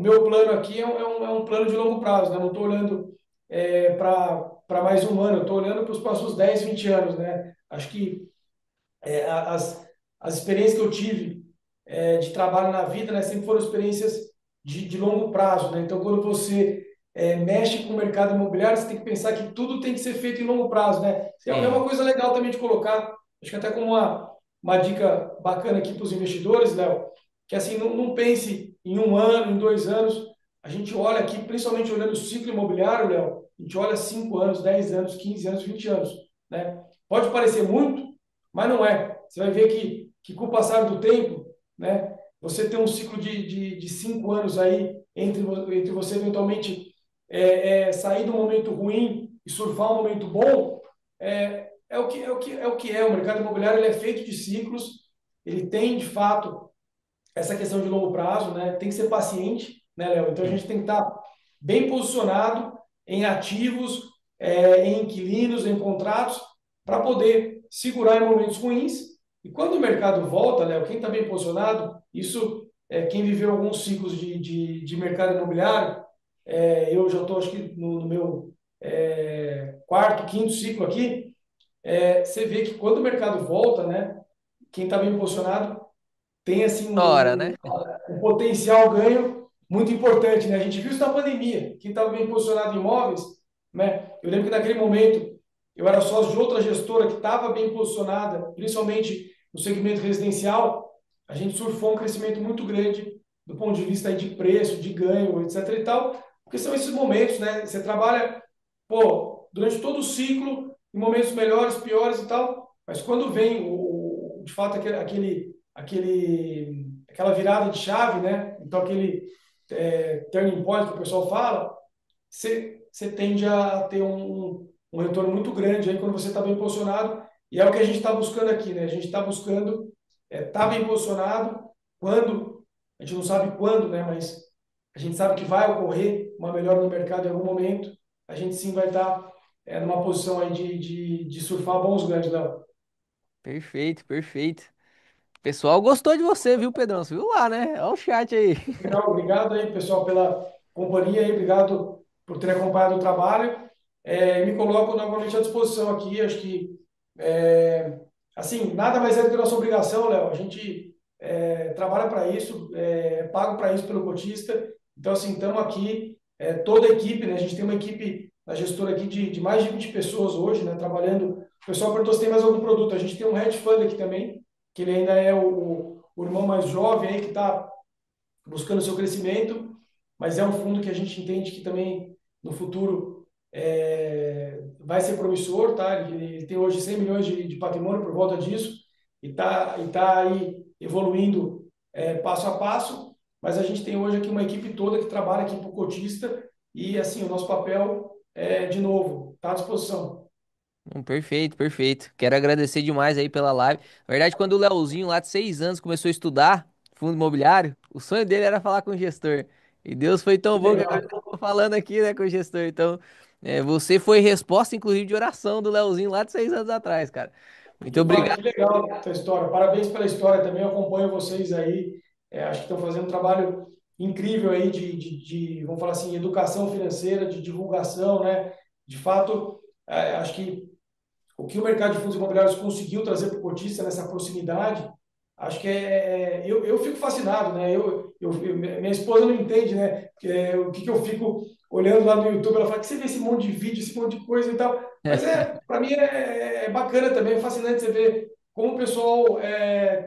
meu plano aqui é um plano de longo prazo, né? Eu não estou olhando para mais um ano, eu estou olhando para os próximos 10, 20 anos, né? Acho que é, a- as, as experiências que eu tive de trabalho na vida, né, sempre foram experiências de longo prazo, né? Então, quando você mexe com o mercado imobiliário, você tem que pensar que tudo tem que ser feito em longo prazo, né? É Sim, uma coisa legal também de colocar, acho que até como uma dica bacana aqui para os investidores, Léo, que assim, não pense em um ano, em 2 anos, a gente olha aqui, principalmente olhando o ciclo imobiliário, Léo, a gente olha 5 anos, 10 anos, 15 anos, 20 anos, né? Pode parecer muito, mas não é. Você vai ver que com o passar do tempo, né, você tem um ciclo de 5 anos aí entre você eventualmente sair do momento ruim e surfar um momento bom, é o que é. O mercado imobiliário ele é feito de ciclos, ele tem, de fato, essa questão de longo prazo, né? Tem que ser paciente, né, Léo? Então a sim, gente tem que estar bem posicionado em ativos, em inquilinos, em contratos, para poder segurar em momentos ruins. E quando o mercado volta, Léo, quem está bem posicionado, isso quem viveu alguns ciclos de mercado imobiliário, eu já estou, acho que, no meu quarto, quinto ciclo aqui, você vê que quando o mercado volta, né, quem está bem posicionado tem assim Hora, né? um potencial ganho muito importante, né? A gente viu isso na pandemia. Quem estava bem posicionado em imóveis, né? Eu lembro que naquele momento eu era sócio de outra gestora que estava bem posicionada, principalmente no segmento residencial. A gente surfou um crescimento muito grande do ponto de vista aí de preço, de ganho, etc e tal, porque são esses momentos, né? Você trabalha, pô, durante todo o ciclo, em momentos melhores, piores e tal, mas quando vem de fato aquela virada de chave, né? Então aquele turning point que o pessoal fala, você tende a ter um retorno muito grande aí quando você está bem posicionado, e é o que a gente está buscando aqui, né? A gente está buscando estar bem posicionado quando, a gente não sabe quando, né? Mas a gente sabe que vai ocorrer uma melhora no mercado em algum momento, a gente sim vai estar numa posição aí de surfar bons ganhos, Léo. Perfeito, perfeito. O pessoal gostou de você, viu, Pedrão? Você viu lá, né? Olha o chat aí. Legal, obrigado aí, pessoal, pela companhia aí, obrigado por ter acompanhado o trabalho. Me coloco novamente à disposição aqui, acho que, é, assim, nada mais é do que nossa obrigação, Léo, a gente trabalha para isso, é pago para isso pelo cotista, então, assim, estamos aqui, toda a equipe, né, a gente tem uma equipe na gestora aqui de mais de 20 pessoas hoje, né, trabalhando, o pessoal perguntou se tem mais algum produto, a gente tem um hedge fund aqui também, que ele ainda é o irmão mais jovem aí, que está buscando seu crescimento, mas é um fundo que a gente entende que também no futuro vai ser promissor, tá? Ele tem hoje 100 milhões de patrimônio por volta disso e tá aí evoluindo passo a passo, mas a gente tem hoje aqui uma equipe toda que trabalha aqui para o cotista e assim o nosso papel é de novo, está à disposição. Perfeito, perfeito. Quero agradecer demais aí pela live. Na verdade, quando o Leozinho, lá de 6 anos, começou a estudar fundo imobiliário, o sonho dele era falar com o gestor. E Deus foi tão Que bom que agora legal. eu tô falando aqui, né, com o gestor. Então, você foi resposta, inclusive, de oração do Leozinho lá de 6 anos atrás, cara. Muito Que obrigado. legal essa história. Parabéns pela história também. Eu acompanho vocês aí. Acho que estão fazendo um trabalho incrível aí vamos falar assim, educação financeira, de divulgação, né? De fato, acho que o que o mercado de fundos imobiliários conseguiu trazer para o cotista nessa proximidade, acho que eu fico fascinado, né? Minha esposa não entende, né? O que eu fico olhando lá no YouTube, ela fala que você vê esse monte de vídeo, esse monte de coisa e tal. Mas para mim é bacana também, é fascinante você ver como o pessoal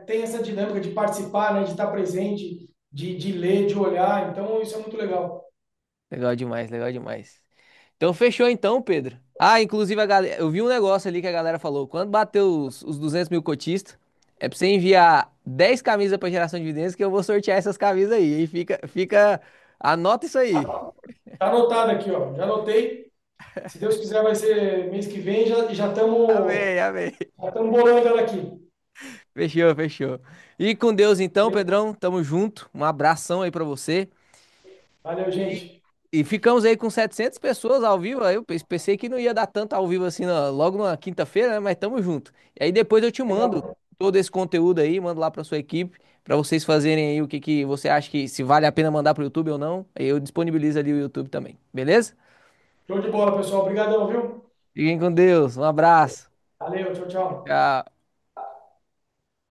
tem essa dinâmica de participar, né? De estar presente, de ler, de olhar. Então isso é muito legal. Legal demais, legal demais. Então, fechou então, Pedro. Ah, inclusive, eu vi um negócio ali que a galera falou. Quando bater os 200 mil cotistas, é pra você enviar 10 camisas pra geração de dividendos que eu vou sortear essas camisas aí. E anota isso aí. Tá anotado aqui, ó. Já anotei. Se Deus quiser, vai ser mês que vem e já estamos Amém, amém. já estamos bolando ela aqui. Fechou, fechou. E com Deus então, Pedrão, tamo junto. Um abração aí pra você. Valeu, gente. E ficamos aí com 700 pessoas ao vivo. Aí eu pensei que não ia dar tanto ao vivo assim, logo na quinta-feira, né? Mas tamo junto. E aí depois eu te mando Legal. todo esse conteúdo aí, mando lá pra sua equipe, pra vocês fazerem aí o que que você acha que se vale a pena mandar pro YouTube ou não. Aí eu disponibilizo ali o YouTube também. Beleza? Show de bola, pessoal. Obrigadão, viu? Fiquem com Deus. Um abraço. Valeu, tchau, tchau. Tchau.